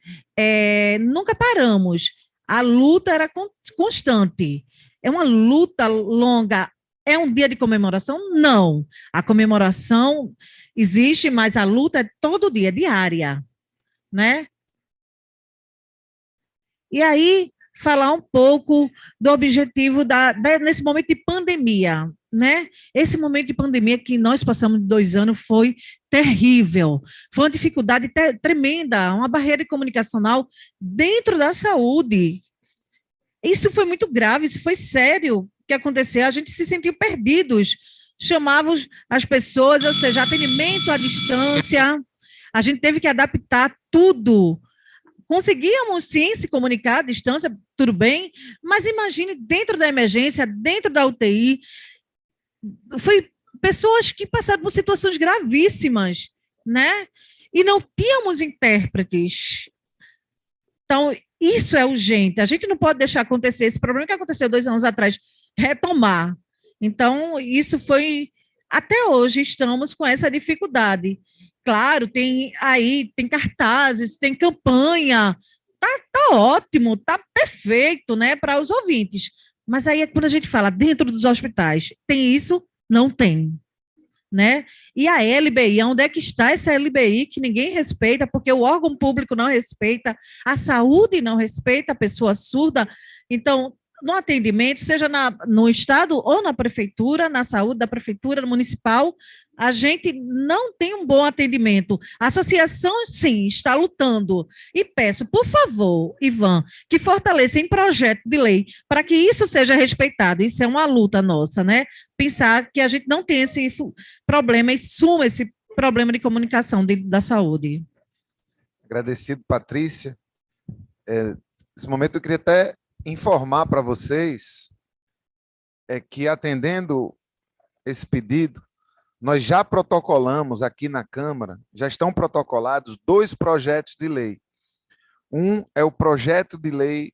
nunca paramos. A luta era constante. É uma luta longa. É um dia de comemoração? Não. A comemoração existe, mas a luta é todo dia, diária, né? E aí, falar um pouco do objetivo nesse momento de pandemia, né? Esse momento de pandemia que nós passamos de 2 anos foi terrível, foi uma dificuldade tremenda, uma barreira comunicacional dentro da saúde. Isso foi muito grave, isso foi sério que aconteceu, a gente se sentiu perdidos, chamávamos as pessoas, ou seja, atendimento à distância, a gente teve que adaptar tudo. Conseguíamos sim se comunicar à distância, tudo bem, mas imagine dentro da emergência, dentro da UTI, foi pessoas que passaram por situações gravíssimas, né? E não tínhamos intérpretes. Então, isso é urgente. A gente não pode deixar acontecer esse problema que aconteceu 2 anos atrás, retomar. Então, isso foi. Até hoje estamos com essa dificuldade. Claro, tem cartazes, tem campanha, tá ótimo, tá perfeito, né, para os ouvintes. Mas aí é quando a gente fala dentro dos hospitais, tem isso? Não tem, né? E a LBI, onde é que está essa LBI que ninguém respeita, porque o órgão público não respeita, a saúde não respeita a pessoa surda. Então, no atendimento, seja no estado ou na prefeitura, na saúde da prefeitura municipal, a gente não tem um bom atendimento. A associação, sim, está lutando. E peço, por favor, Ivan, que fortaleça em projeto de lei para que isso seja respeitado. Isso é uma luta nossa, né? Pensar que a gente não tem esse problema e suma esse problema de comunicação da saúde. Agradecido, Patrícia. Nesse momento eu queria até informar para vocês que, atendendo esse pedido, nós já protocolamos aqui na Câmara, já estão protocolados 2 projetos de lei. Um é o projeto de lei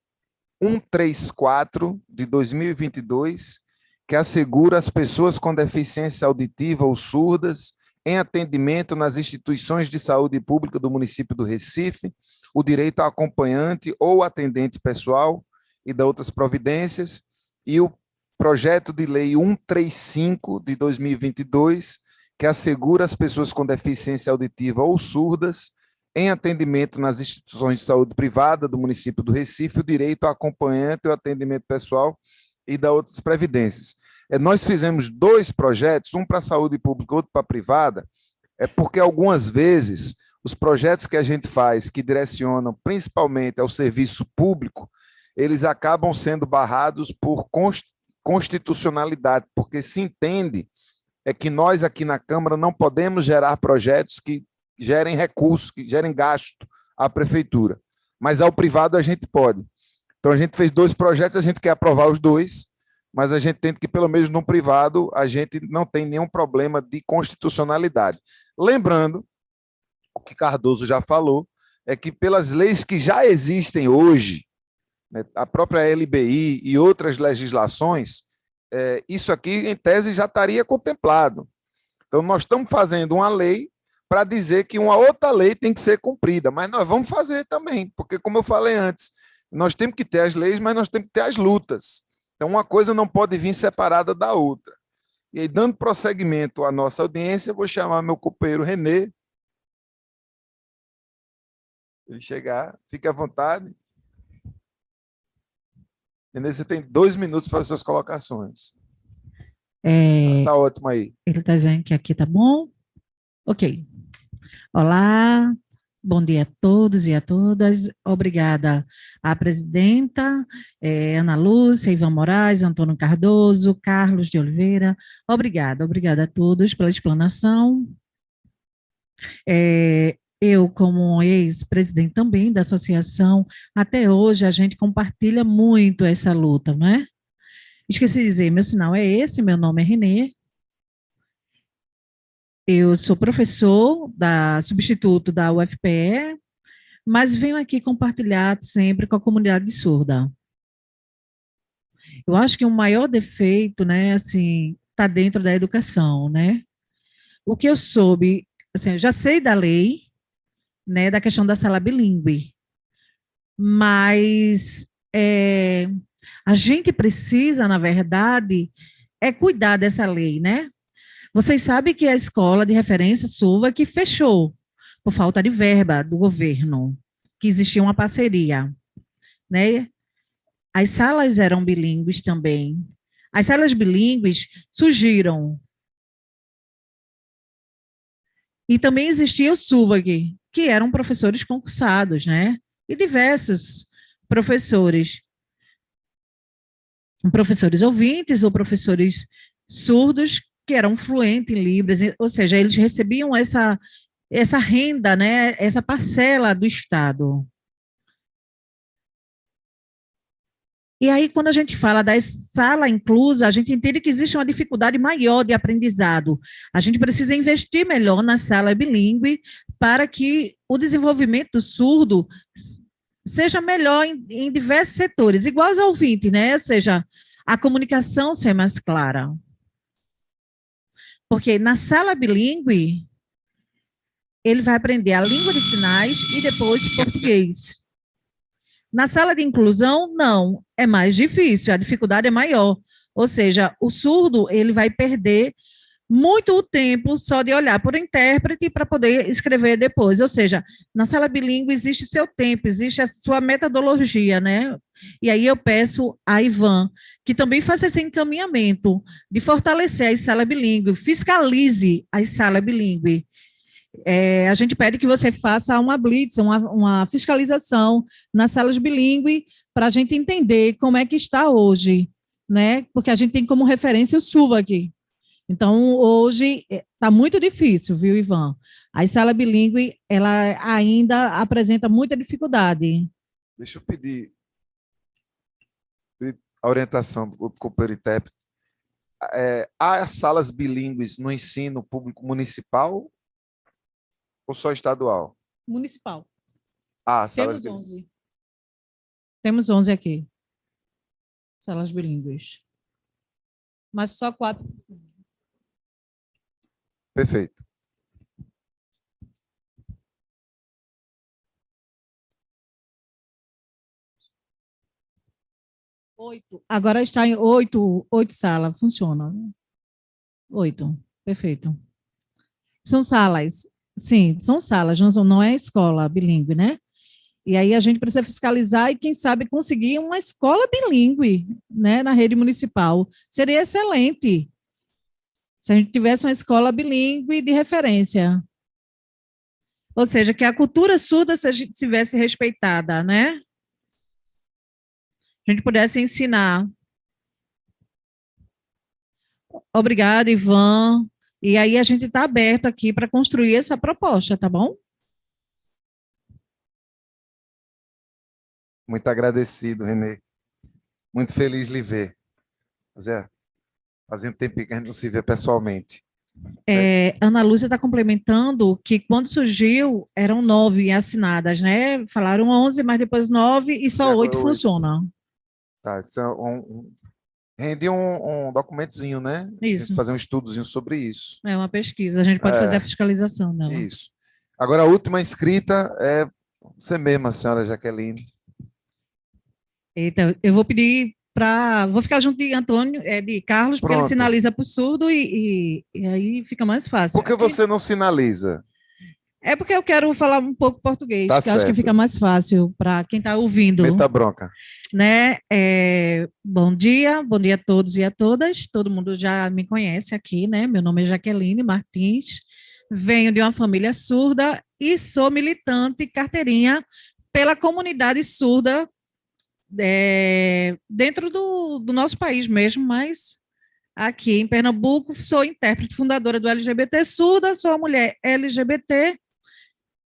134 de 2022, que assegura às pessoas com deficiência auditiva ou surdas, em atendimento nas instituições de saúde pública do município do Recife, o direito ao acompanhante ou atendente pessoal e de outras providências, e o projeto de lei 135 de 2022, que assegura às pessoas com deficiência auditiva ou surdas, em atendimento nas instituições de saúde privada do município do Recife, o direito ao acompanhante, o atendimento pessoal e da outras previdências. Nós fizemos 2 projetos, um para a saúde pública, outro para a privada, porque algumas vezes os projetos que a gente faz, que direcionam principalmente ao serviço público, eles acabam sendo barrados por constitucionalidade, porque se entende que nós aqui na Câmara não podemos gerar projetos que gerem recursos, que gerem gasto à prefeitura. mas ao privado a gente pode. Então, a gente fez 2 projetos, a gente quer aprovar os 2, mas a gente tenta que, pelo menos no privado, a gente não tem nenhum problema de constitucionalidade. Lembrando, o que Cardoso já falou, é que pelas leis que já existem hoje, né, a própria LBI e outras legislações, isso aqui, em tese, já estaria contemplado. Então, nós estamos fazendo uma lei para dizer que uma outra lei tem que ser cumprida, mas nós vamos fazer também, porque, como eu falei antes, nós temos que ter as leis, mas nós temos que ter as lutas. Então, uma coisa não pode vir separada da outra. E aí, dando prosseguimento à nossa audiência, eu vou chamar meu companheiro Renê. Ele chegar, fique à vontade. Renê, você tem 2 minutos para as suas colocações. Tá ótimo aí. Ele está dizendo que aqui tá bom? Ok. Olá, bom dia a todos e a todas. Obrigada à presidenta, Ana Lúcia, Ivan Moraes, Antônio Cardoso, Carlos de Oliveira. Obrigada a todos pela explanação. Eu, como ex-presidente também da associação, até hoje a gente compartilha muito essa luta, não é? Esqueci de dizer, meu sinal é esse, meu nome é Renê. Eu sou professor substituto da UFPE, mas venho aqui compartilhar sempre com a comunidade surda. Eu acho que o maior defeito, né, assim, está dentro da educação, né? O que eu soube, assim, eu já sei da lei, né, da questão da sala bilíngue, mas a gente precisa, na verdade, cuidar dessa lei, né? Vocês sabem que a escola de referência SUVA que fechou por falta de verba do governo, que existia uma parceria, né? As salas eram bilíngues também. As salas bilíngues surgiram. E também existia o SUVAG, que eram professores concursados, né? E diversos professores ouvintes ou professores surdos que eram fluentes em Libras, ou seja, eles recebiam essa renda, né, essa parcela do Estado. E aí, quando a gente fala da sala inclusa, a gente entende que existe uma dificuldade maior de aprendizado. A gente precisa investir melhor na sala bilíngue para que o desenvolvimento do surdo seja melhor em diversos setores, igual aos ouvintes, né? Ou seja, a comunicação ser mais clara. Porque na sala bilíngue, ele vai aprender a língua de sinais e depois português. Na sala de inclusão, não, é mais difícil, a dificuldade é maior. Ou seja, o surdo, ele vai perder muito o tempo só de olhar para o intérprete para poder escrever depois. Ou seja, na sala bilíngue existe seu tempo, existe a sua metodologia, né? E aí eu peço a Ivan que também faça esse encaminhamento de fortalecer as salas bilíngues, fiscalize as salas bilíngues. A gente pede que você faça uma blitz, uma fiscalização nas salas bilíngues, para a gente entender como é que está hoje, né? Porque a gente tem como referência o SUVA aqui. Então, hoje está muito difícil, viu, Ivan? A sala bilíngue, ela ainda apresenta muita dificuldade. Deixa eu pedir a orientação do companheiro intérprete. Há salas bilíngues no ensino público municipal ou só estadual? Municipal. Salas Temos 11. Temos 11 aqui. Salas bilíngues. Mas só 4. Perfeito. Agora está em 8 salas, funciona. 8, perfeito. São salas, sim, são salas, não é escola bilíngue, né? E aí a gente precisa fiscalizar e, quem sabe, conseguir uma escola bilíngue, né, na rede municipal. Seria excelente se a gente tivesse uma escola bilíngue de referência. Ou seja, que a cultura surda tivesse respeitada, né? A gente pudesse ensinar. Obrigada, Ivan. E aí a gente está aberto aqui para construir essa proposta, tá bom? Muito agradecido, Renê. Muito feliz de lhe ver. Zé, fazendo tempo que a gente não se vê pessoalmente. Ana Lúcia está complementando que quando surgiu eram 9 assinadas, né? Falaram 11, mas depois 9 e só 8 funcionam. Tá, isso é rende um documentozinho, né? A Isso. gente fazer um estudozinho sobre isso. É uma pesquisa, a gente pode fazer a fiscalização dela. Isso. Agora, a última inscrita é você mesma, senhora Jaqueline. Então, eu vou pedir vou ficar junto de Antônio, de Carlos, porque ele Pronto. sinaliza para o surdo e aí fica mais fácil. Por que você não sinaliza? É porque eu quero falar um pouco português, Tá que eu acho que certo. fica mais fácil para quem está ouvindo. Meta bronca. Né? Bom dia a todos e a todas. Todo mundo já me conhece aqui, né? Meu nome é Jaqueline Martins, venho de uma família surda e sou militante carteirinha pela comunidade surda dentro do nosso país mesmo, mas aqui em Pernambuco sou intérprete fundadora do LGBT Surda, sou uma mulher LGBT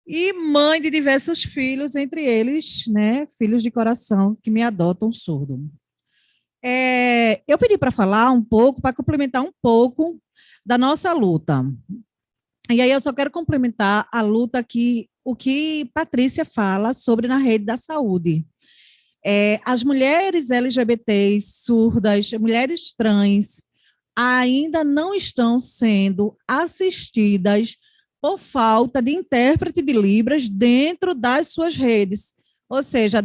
e mãe de diversos filhos, entre eles, né, filhos de coração que me adotam surdo. Eu pedi para falar um pouco, para complementar um pouco da nossa luta. E aí eu só quero complementar a luta o que Patrícia fala sobre na rede da saúde. As mulheres LGBTs, surdas, mulheres trans, ainda não estão sendo assistidas por falta de intérprete de Libras dentro das suas redes. Ou seja,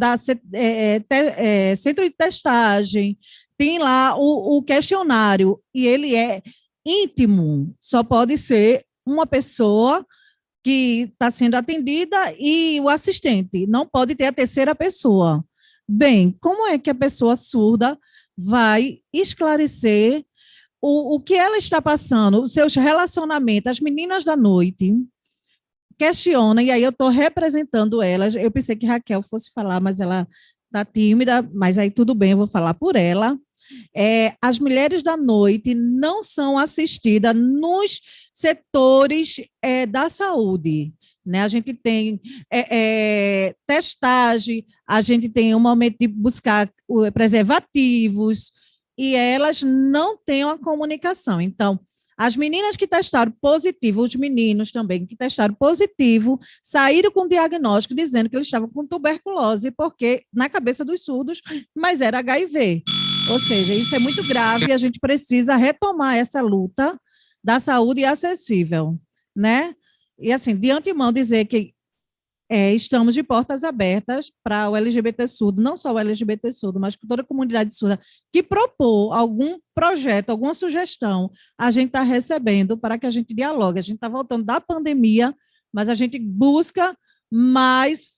centro de testagem, tem lá o questionário, e ele é íntimo, só pode ser uma pessoa que está sendo atendida e o assistente, não pode ter a terceira pessoa. Bem, como é que a pessoa surda vai esclarecer o que ela está passando, os seus relacionamentos, as meninas da noite questionam, e aí eu estou representando elas, eu pensei que Raquel fosse falar, mas ela está tímida, mas aí tudo bem, eu vou falar por ela. As mulheres da noite não são assistidas nos setores da saúde, né? A gente tem testagem, a gente tem um momento de buscar preservativos, e elas não têm uma comunicação. Então, as meninas que testaram positivo, os meninos também que testaram positivo, saíram com diagnóstico dizendo que eles estavam com tuberculose, porque na cabeça dos surdos, mas era HIV. Ou seja, isso é muito grave e a gente precisa retomar essa luta da saúde acessível, né? E assim, de antemão dizer que estamos de portas abertas para o LGBT surdo, não só o LGBT surdo, mas toda a comunidade surda que propor algum projeto, alguma sugestão, a gente está recebendo para que a gente dialogue. A gente está voltando da pandemia, mas a gente busca mais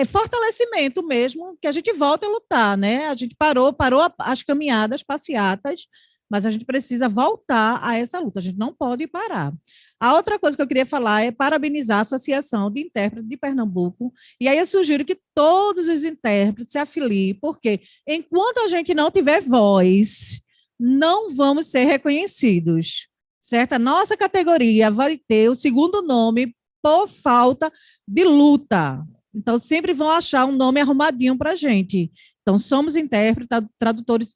fortalecimento mesmo, que a gente volte a lutar, né? A gente parou as caminhadas, passeatas, mas a gente precisa voltar a essa luta, a gente não pode parar. A outra coisa que eu queria falar é parabenizar a Associação de Intérpretes de Pernambuco, e aí eu sugiro que todos os intérpretes se afiliem, porque enquanto a gente não tiver voz, não vamos ser reconhecidos, certo? A nossa categoria vai ter o segundo nome por falta de luta. Então, sempre vão achar um nome arrumadinho para a gente. Então, somos intérpretes, tradutores,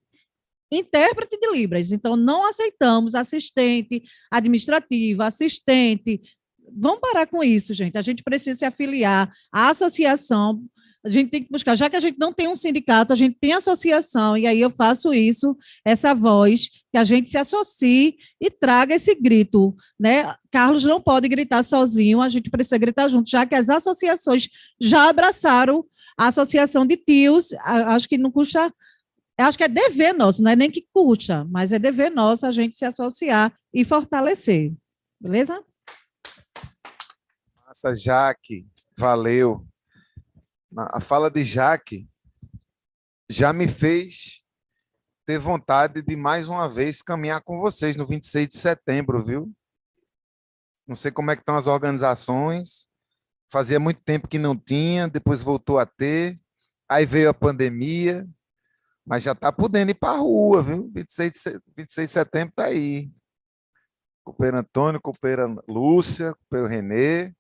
intérprete de Libras. Então, não aceitamos assistente administrativa, assistente. Vamos parar com isso, gente. A gente precisa se afiliar à associação. A gente tem que buscar, já que a gente não tem um sindicato, a gente tem associação, e aí eu faço isso, essa voz, que a gente se associe e traga esse grito, né? Carlos não pode gritar sozinho, a gente precisa gritar junto, já que as associações já abraçaram a associação de tios, acho que não custa, acho que é dever nosso, não é nem que custa, mas é dever nosso a gente se associar e fortalecer, beleza? Massa, Jaque, valeu. A fala de Jaque já me fez ter vontade de mais uma vez caminhar com vocês no 26 de setembro, viu? Não sei como é que estão as organizações. Fazia muito tempo que não tinha, depois voltou a ter. Aí veio a pandemia, mas já está podendo ir para a rua, viu? 26 de setembro está aí. Companheiro Antônio, companheira Lúcia, companheiro Renê.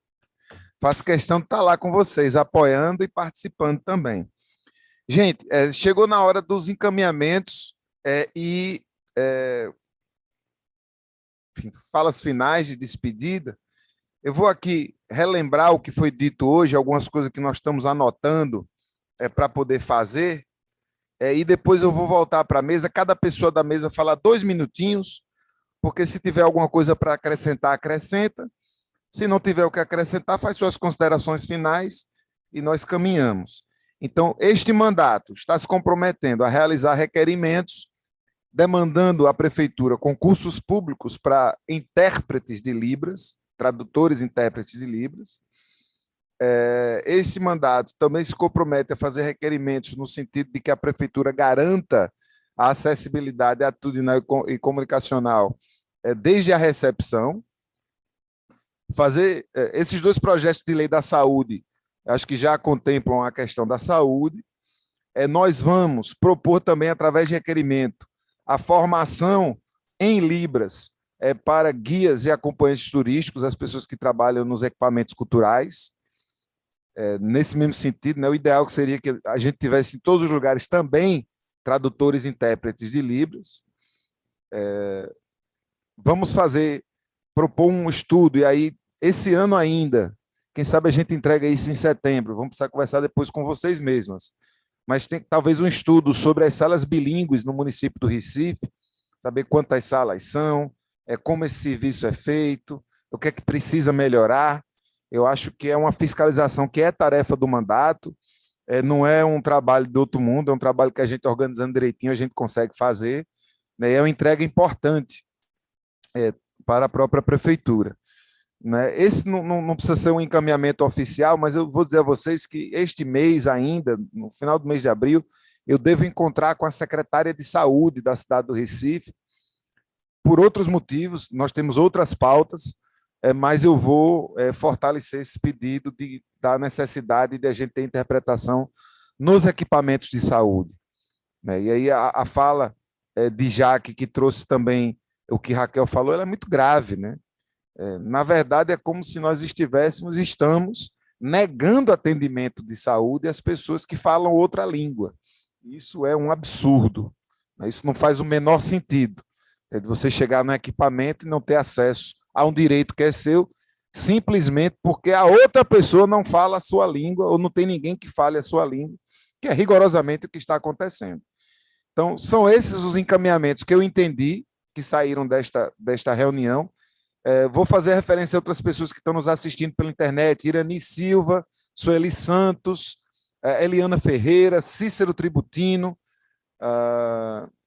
Faço questão de estar lá com vocês, apoiando e participando também. Gente, chegou na hora dos encaminhamentos enfim, falas finais de despedida. Eu vou aqui relembrar o que foi dito hoje, algumas coisas que nós estamos anotando para poder fazer, e depois eu vou voltar para a mesa, cada pessoa da mesa falar 2 minutinhos, porque se tiver alguma coisa para acrescentar, acrescenta. Se não tiver o que acrescentar, faz suas considerações finais e nós caminhamos. Então, este mandato está se comprometendo a realizar requerimentos, demandando à Prefeitura concursos públicos para intérpretes de Libras, tradutores e intérpretes de Libras. Esse mandato também se compromete a fazer requerimentos no sentido de que a Prefeitura garanta a acessibilidade atitudinal e comunicacional desde a recepção. Fazer esses 2 projetos de lei da saúde, acho que já contemplam a questão da saúde. Nós vamos propor também, através de requerimento, a formação em Libras para guias e acompanhantes turísticos, as pessoas que trabalham nos equipamentos culturais. Nesse mesmo sentido, né, o ideal seria que a gente tivesse em todos os lugares também tradutores e intérpretes de Libras. Vamos propor um estudo, e aí, esse ano ainda, quem sabe a gente entrega isso em setembro, vamos precisar conversar depois com vocês mesmas, mas tem talvez um estudo sobre as salas bilíngues no município do Recife, saber quantas salas são, como esse serviço é feito, o que é que precisa melhorar. Eu acho que é uma fiscalização que é tarefa do mandato, não é um trabalho do outro mundo, é um trabalho que a gente organizando direitinho, a gente consegue fazer, né? É uma entrega importante para a própria Prefeitura. Né? Esse não precisa ser um encaminhamento oficial, mas eu vou dizer a vocês que este mês ainda, no final do mês de abril, eu devo encontrar com a secretária de Saúde da cidade do Recife, por outros motivos, nós temos outras pautas, mas eu vou fortalecer esse pedido da necessidade de a gente ter interpretação nos equipamentos de saúde. Né? E aí a fala de Jaque, que trouxe também o que Raquel falou, ela é muito grave, né? Na verdade, é como se nós estamos negando atendimento de saúde às pessoas que falam outra língua. Isso é um absurdo. Isso não faz o menor sentido. É de você chegar no equipamento e não ter acesso a um direito que é seu, simplesmente porque a outra pessoa não fala a sua língua ou não tem ninguém que fale a sua língua, que é rigorosamente o que está acontecendo. Então, são esses os encaminhamentos que eu entendi que saíram desta reunião. Vou fazer referência a outras pessoas que estão nos assistindo pela internet: Irani Silva, Sueli Santos, Eliana Ferreira, Cícero Tributino,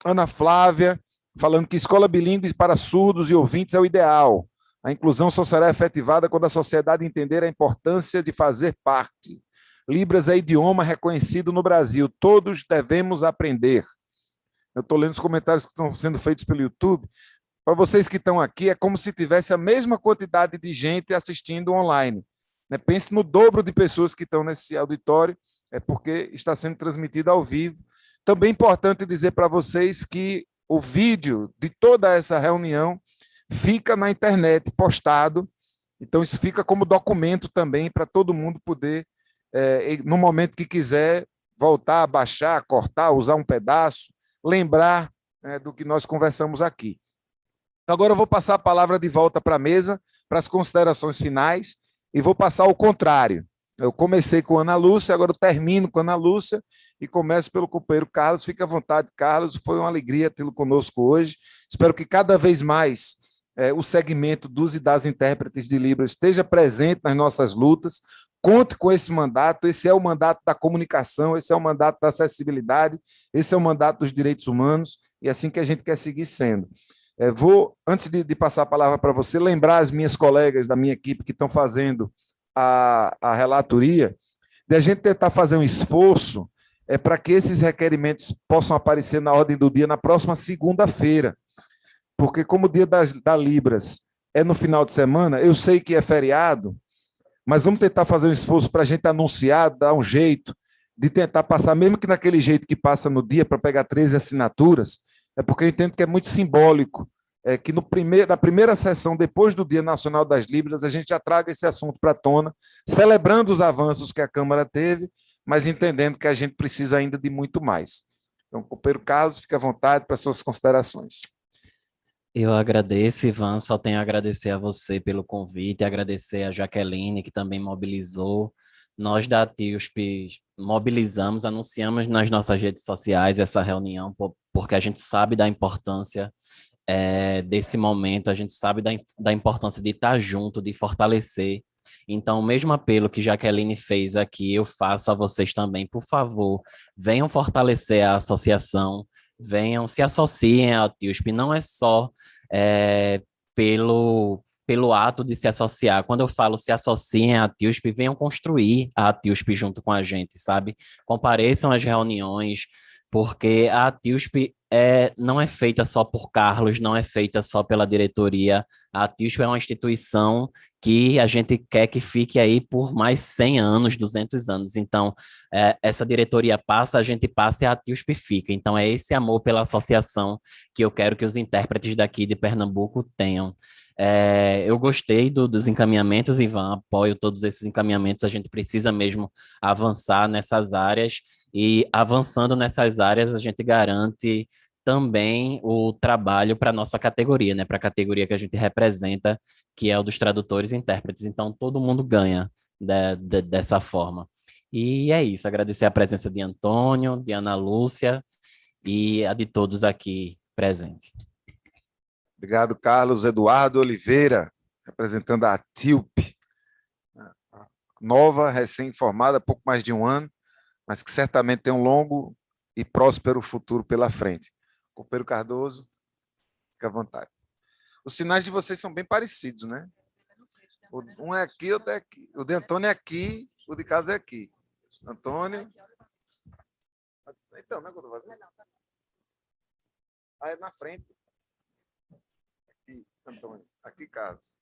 Ana Flávia, falando que escola bilíngue para surdos e ouvintes é o ideal. A inclusão só será efetivada quando a sociedade entender a importância de fazer parte. Libras é idioma reconhecido no Brasil, todos devemos aprender. Eu estou lendo os comentários que estão sendo feitos pelo YouTube. Para vocês que estão aqui, é como se tivesse a mesma quantidade de gente assistindo online. Pense no dobro de pessoas que estão nesse auditório, porque está sendo transmitido ao vivo. Também é importante dizer para vocês que o vídeo de toda essa reunião fica na internet postado, então isso fica como documento também para todo mundo poder, no momento que quiser, voltar, baixar, cortar, usar um pedaço, lembrar do que nós conversamos aqui. Agora eu vou passar a palavra de volta para a mesa, para as considerações finais, e vou passar ao contrário. Eu comecei com a Ana Lúcia, agora eu termino com a Ana Lúcia e começo pelo companheiro Carlos. Fique à vontade, Carlos, foi uma alegria tê-lo conosco hoje. Espero que cada vez mais o segmento dos e das intérpretes de Libras esteja presente nas nossas lutas. Conte com esse mandato, esse é o mandato da comunicação, esse é o mandato da acessibilidade, esse é o mandato dos direitos humanos, e é assim que a gente quer seguir sendo. Vou, antes de passar a palavra para você, lembrar as minhas colegas da minha equipe que estão fazendo a relatoria, de a gente tentar fazer um esforço para que esses requerimentos possam aparecer na ordem do dia na próxima segunda-feira, porque como o dia da Libras é no final de semana, eu sei que é feriado, mas vamos tentar fazer um esforço para a gente anunciar, dar um jeito de tentar passar, mesmo que naquele jeito que passa no dia, para pegar 13 assinaturas, porque eu entendo que é muito simbólico que na primeira sessão, depois do Dia Nacional das Libras, a gente já traga esse assunto para a tona, celebrando os avanços que a Câmara teve, mas entendendo que a gente precisa ainda de muito mais. Então, companheiro Carlos, fique à vontade para suas considerações. Eu agradeço, Ivan, só tenho a agradecer a você pelo convite, agradecer a Jaqueline, que também mobilizou. Nós da TIUSP mobilizamos, anunciamos nas nossas redes sociais essa reunião, porque a gente sabe da importância desse momento, a gente sabe da importância de estar junto, de fortalecer. Então, o mesmo apelo que Jaqueline fez aqui, eu faço a vocês também. Por favor, venham fortalecer a associação, venham, se associem à TIUSP. Não é só pelo ato de se associar. Quando eu falo se associem à TIUSP, venham construir a TIUSP junto com a gente, sabe? Compareçam às reuniões, porque a TIUSP não é feita só por Carlos, não é feita só pela diretoria. A TIUSP é uma instituição que a gente quer que fique aí por mais 100 anos, 200 anos. Então, essa diretoria passa, a gente passa e a TIUSP fica. Então, é esse amor pela associação que eu quero que os intérpretes daqui de Pernambuco tenham. Eu gostei dos encaminhamentos, Ivan, apoio todos esses encaminhamentos. A gente precisa mesmo avançar nessas áreas, e avançando nessas áreas, a gente garante também o trabalho para a nossa categoria, né? Para a categoria que a gente representa, que é o dos tradutores e intérpretes. Então, todo mundo ganha dessa forma. E é isso, agradecer a presença de Antônio, de Ana Lúcia e a de todos aqui presentes. Obrigado, Carlos Eduardo Oliveira, representando a TIUP, nova, recém-formada, pouco mais de um ano, mas que certamente tem um longo e próspero futuro pela frente. Companheiro Cardoso, fique à vontade. Os sinais de vocês são bem parecidos, né? Um é aqui, outro é aqui. O de Antônio é aqui, o de Carlos é aqui. Antônio. Então, não é que eu estou fazendo? É na frente. Aqui, Antônio. Aqui, Carlos.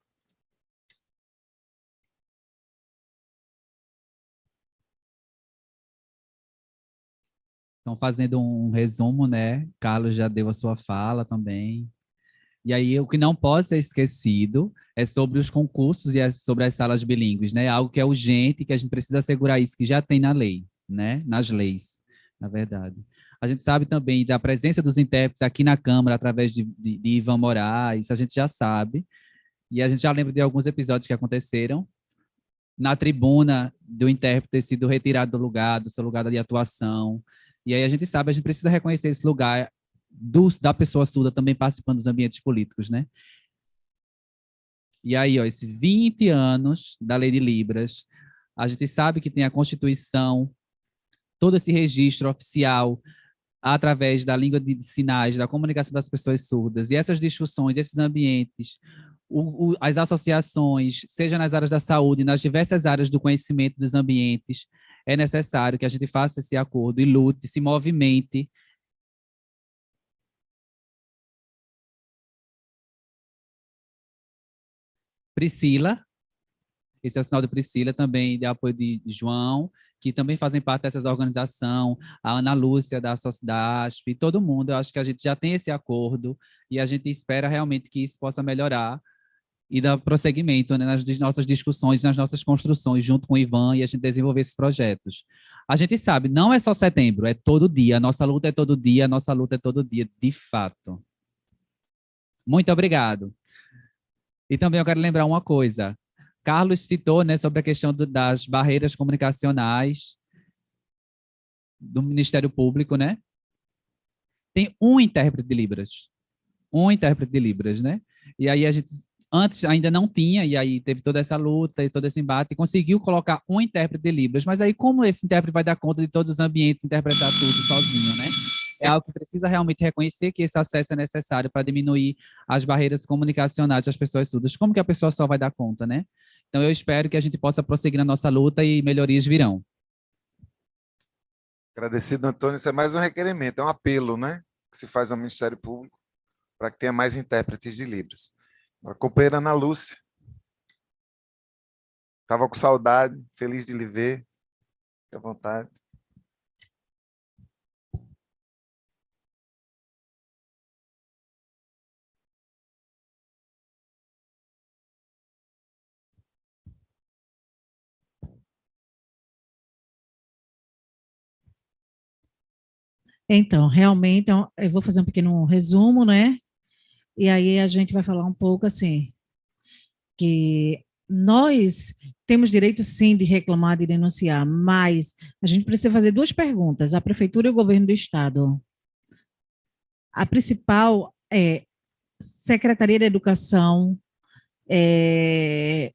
Então, fazendo um resumo, né? Carlos já deu a sua fala também. E aí, o que não pode ser esquecido é sobre os concursos e sobre as salas bilíngues, né? Algo que é urgente, que a gente precisa assegurar isso, que já tem na lei, né? Nas leis, na verdade. A gente sabe também da presença dos intérpretes aqui na Câmara, através de Ivan Moraes, a gente já sabe. E a gente já lembra de alguns episódios que aconteceram na tribuna do intérprete ter sido retirado do lugar, do seu lugar de atuação. E aí a gente sabe, a gente precisa reconhecer esse lugar da pessoa surda também participando dos ambientes políticos, né? E aí, ó, esses 20 anos da Lei de Libras, a gente sabe que tem a Constituição, todo esse registro oficial através da língua de sinais, da comunicação das pessoas surdas, e essas discussões, esses ambientes, as associações, seja nas áreas da saúde, nas diversas áreas do conhecimento dos ambientes, é necessário que a gente faça esse acordo e lute, se movimente. Priscila, esse é o sinal de Priscila, também de apoio de João, que também fazem parte dessas organizações, a Ana Lúcia da Sociedade, todo mundo. Eu acho que a gente já tem esse acordo e a gente espera realmente que isso possa melhorar e dar prosseguimento, né, nas nossas discussões, nas nossas construções, junto com o Ivan, e a gente desenvolver esses projetos. A gente sabe, não é só setembro, é todo dia, a nossa luta é todo dia, a nossa luta é todo dia, de fato. Muito obrigado. E também eu quero lembrar uma coisa. Carlos citou, né, sobre a questão das barreiras comunicacionais do Ministério Público, né? Tem um intérprete de Libras, né? E aí a gente antes ainda não tinha, e aí teve toda essa luta e todo esse embate, e conseguiu colocar um intérprete de Libras, mas aí como esse intérprete vai dar conta de todos os ambientes, interpretar tudo sozinho, né? É algo que precisa realmente reconhecer que esse acesso é necessário para diminuir as barreiras comunicacionais das pessoas surdas. Como que a pessoa só vai dar conta, né? Então, eu espero que a gente possa prosseguir na nossa luta e melhorias virão. Agradecido, Antônio. Isso é mais um requerimento, é um apelo, né? Que se faz ao Ministério Público para que tenha mais intérpretes de Libras. A companheira Ana Lúcia. Estava com saudade, feliz de lhe ver. Fique à vontade. Então, realmente, eu vou fazer um pequeno resumo, né? E aí a gente vai falar um pouco assim, que nós temos direito sim de reclamar, de denunciar, mas a gente precisa fazer duas perguntas, a prefeitura e o governo do estado. A principal é Secretaria da Educação, é,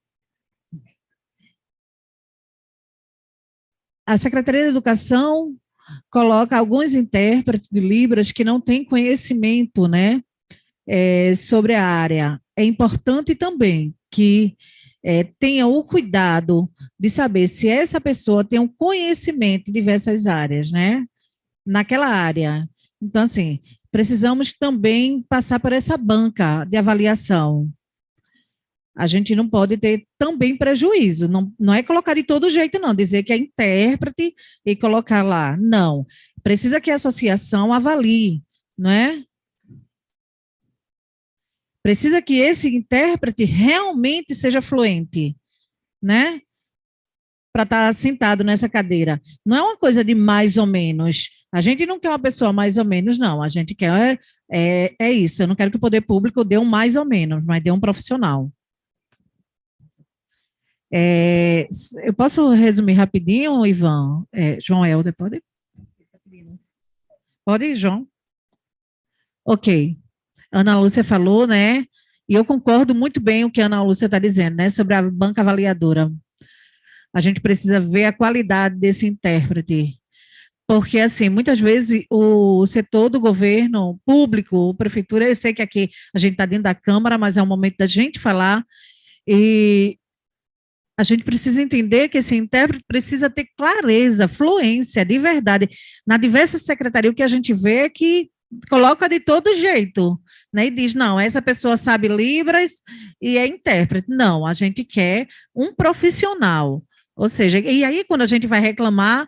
a Secretaria da Educação coloca alguns intérpretes de Libras que não têm conhecimento, né, sobre a área. É importante também que tenha o cuidado de saber se essa pessoa tem um conhecimento em diversas áreas, né, naquela área. Então, assim, precisamos também passar por essa banca de avaliação. A gente não pode ter também prejuízo, não é colocar de todo jeito, não, dizer que é intérprete e colocar lá, não. Precisa que a associação avalie, não é? Precisa que esse intérprete realmente seja fluente, né? Para estar sentado nessa cadeira. Não é uma coisa de mais ou menos. A gente não quer uma pessoa mais ou menos, não. A gente quer, é isso. Eu não quero que o poder público dê um mais ou menos, mas dê um profissional. Eu posso resumir rapidinho, Ivan? João Helder, pode? Pode, João? Ok. Ana Lúcia falou, né? E eu concordo muito bem com o que a Ana Lúcia está dizendo, né? Sobre a banca avaliadora. A gente precisa ver a qualidade desse intérprete. Porque, assim, muitas vezes o setor do governo público, prefeitura, eu sei que aqui a gente está dentro da Câmara, mas é o momento da gente falar, e a gente precisa entender que esse intérprete precisa ter clareza, fluência, de verdade. Na diversa secretaria, o que a gente vê é que coloca de todo jeito, né? E diz, não, essa pessoa sabe Libras e é intérprete. Não, a gente quer um profissional. Ou seja, e aí quando a gente vai reclamar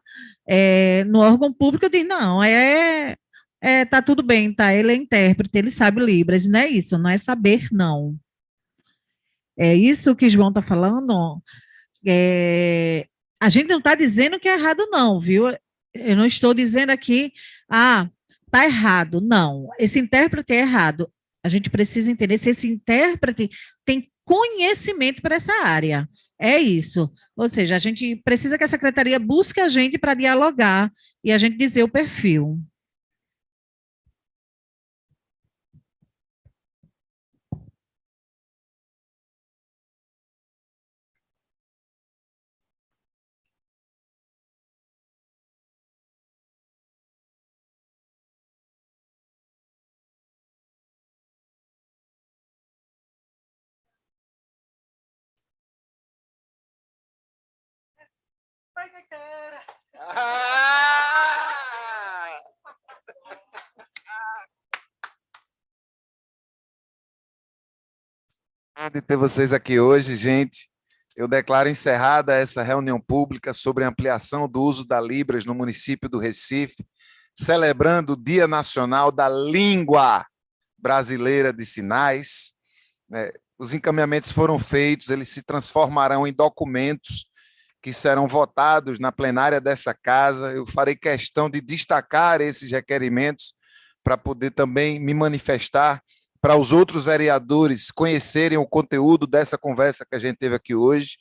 no órgão público, diz, não, tá tudo bem, tá? Ele é intérprete, ele sabe Libras, não é isso, não é saber, não. É isso que João está falando. A gente não está dizendo que é errado, não, viu? Eu não estou dizendo aqui, tá errado. Não, esse intérprete é errado. A gente precisa entender se esse intérprete tem conhecimento para essa área. É isso. Ou seja, a gente precisa que a secretaria busque a gente para dialogar e a gente dizer o perfil. De ter vocês aqui hoje, gente. Eu declaro encerrada essa reunião pública sobre a ampliação do uso da Libras no município do Recife, celebrando o Dia Nacional da Língua Brasileira de Sinais. Os encaminhamentos foram feitos, eles se transformarão em documentos que serão votados na plenária dessa casa. Eu farei questão de destacar esses requerimentos para poder também me manifestar, para os outros vereadores conhecerem o conteúdo dessa conversa que a gente teve aqui hoje,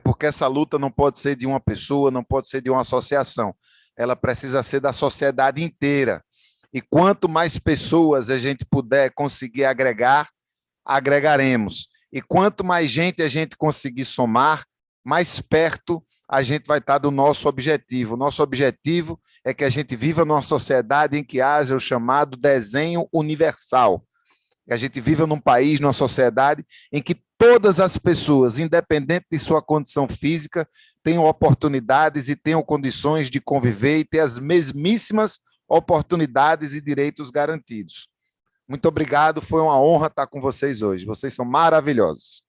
porque essa luta não pode ser de uma pessoa, não pode ser de uma associação, ela precisa ser da sociedade inteira. E quanto mais pessoas a gente puder conseguir agregar, agregaremos. E quanto mais gente a gente conseguir somar, mais perto a gente vai estar do nosso objetivo. O nosso objetivo é que a gente viva numa sociedade em que haja o chamado desenho universal. Que a gente viva num país, numa sociedade em que todas as pessoas, independente de sua condição física, tenham oportunidades e tenham condições de conviver e ter as mesmíssimas oportunidades e direitos garantidos. Muito obrigado, foi uma honra estar com vocês hoje. Vocês são maravilhosos.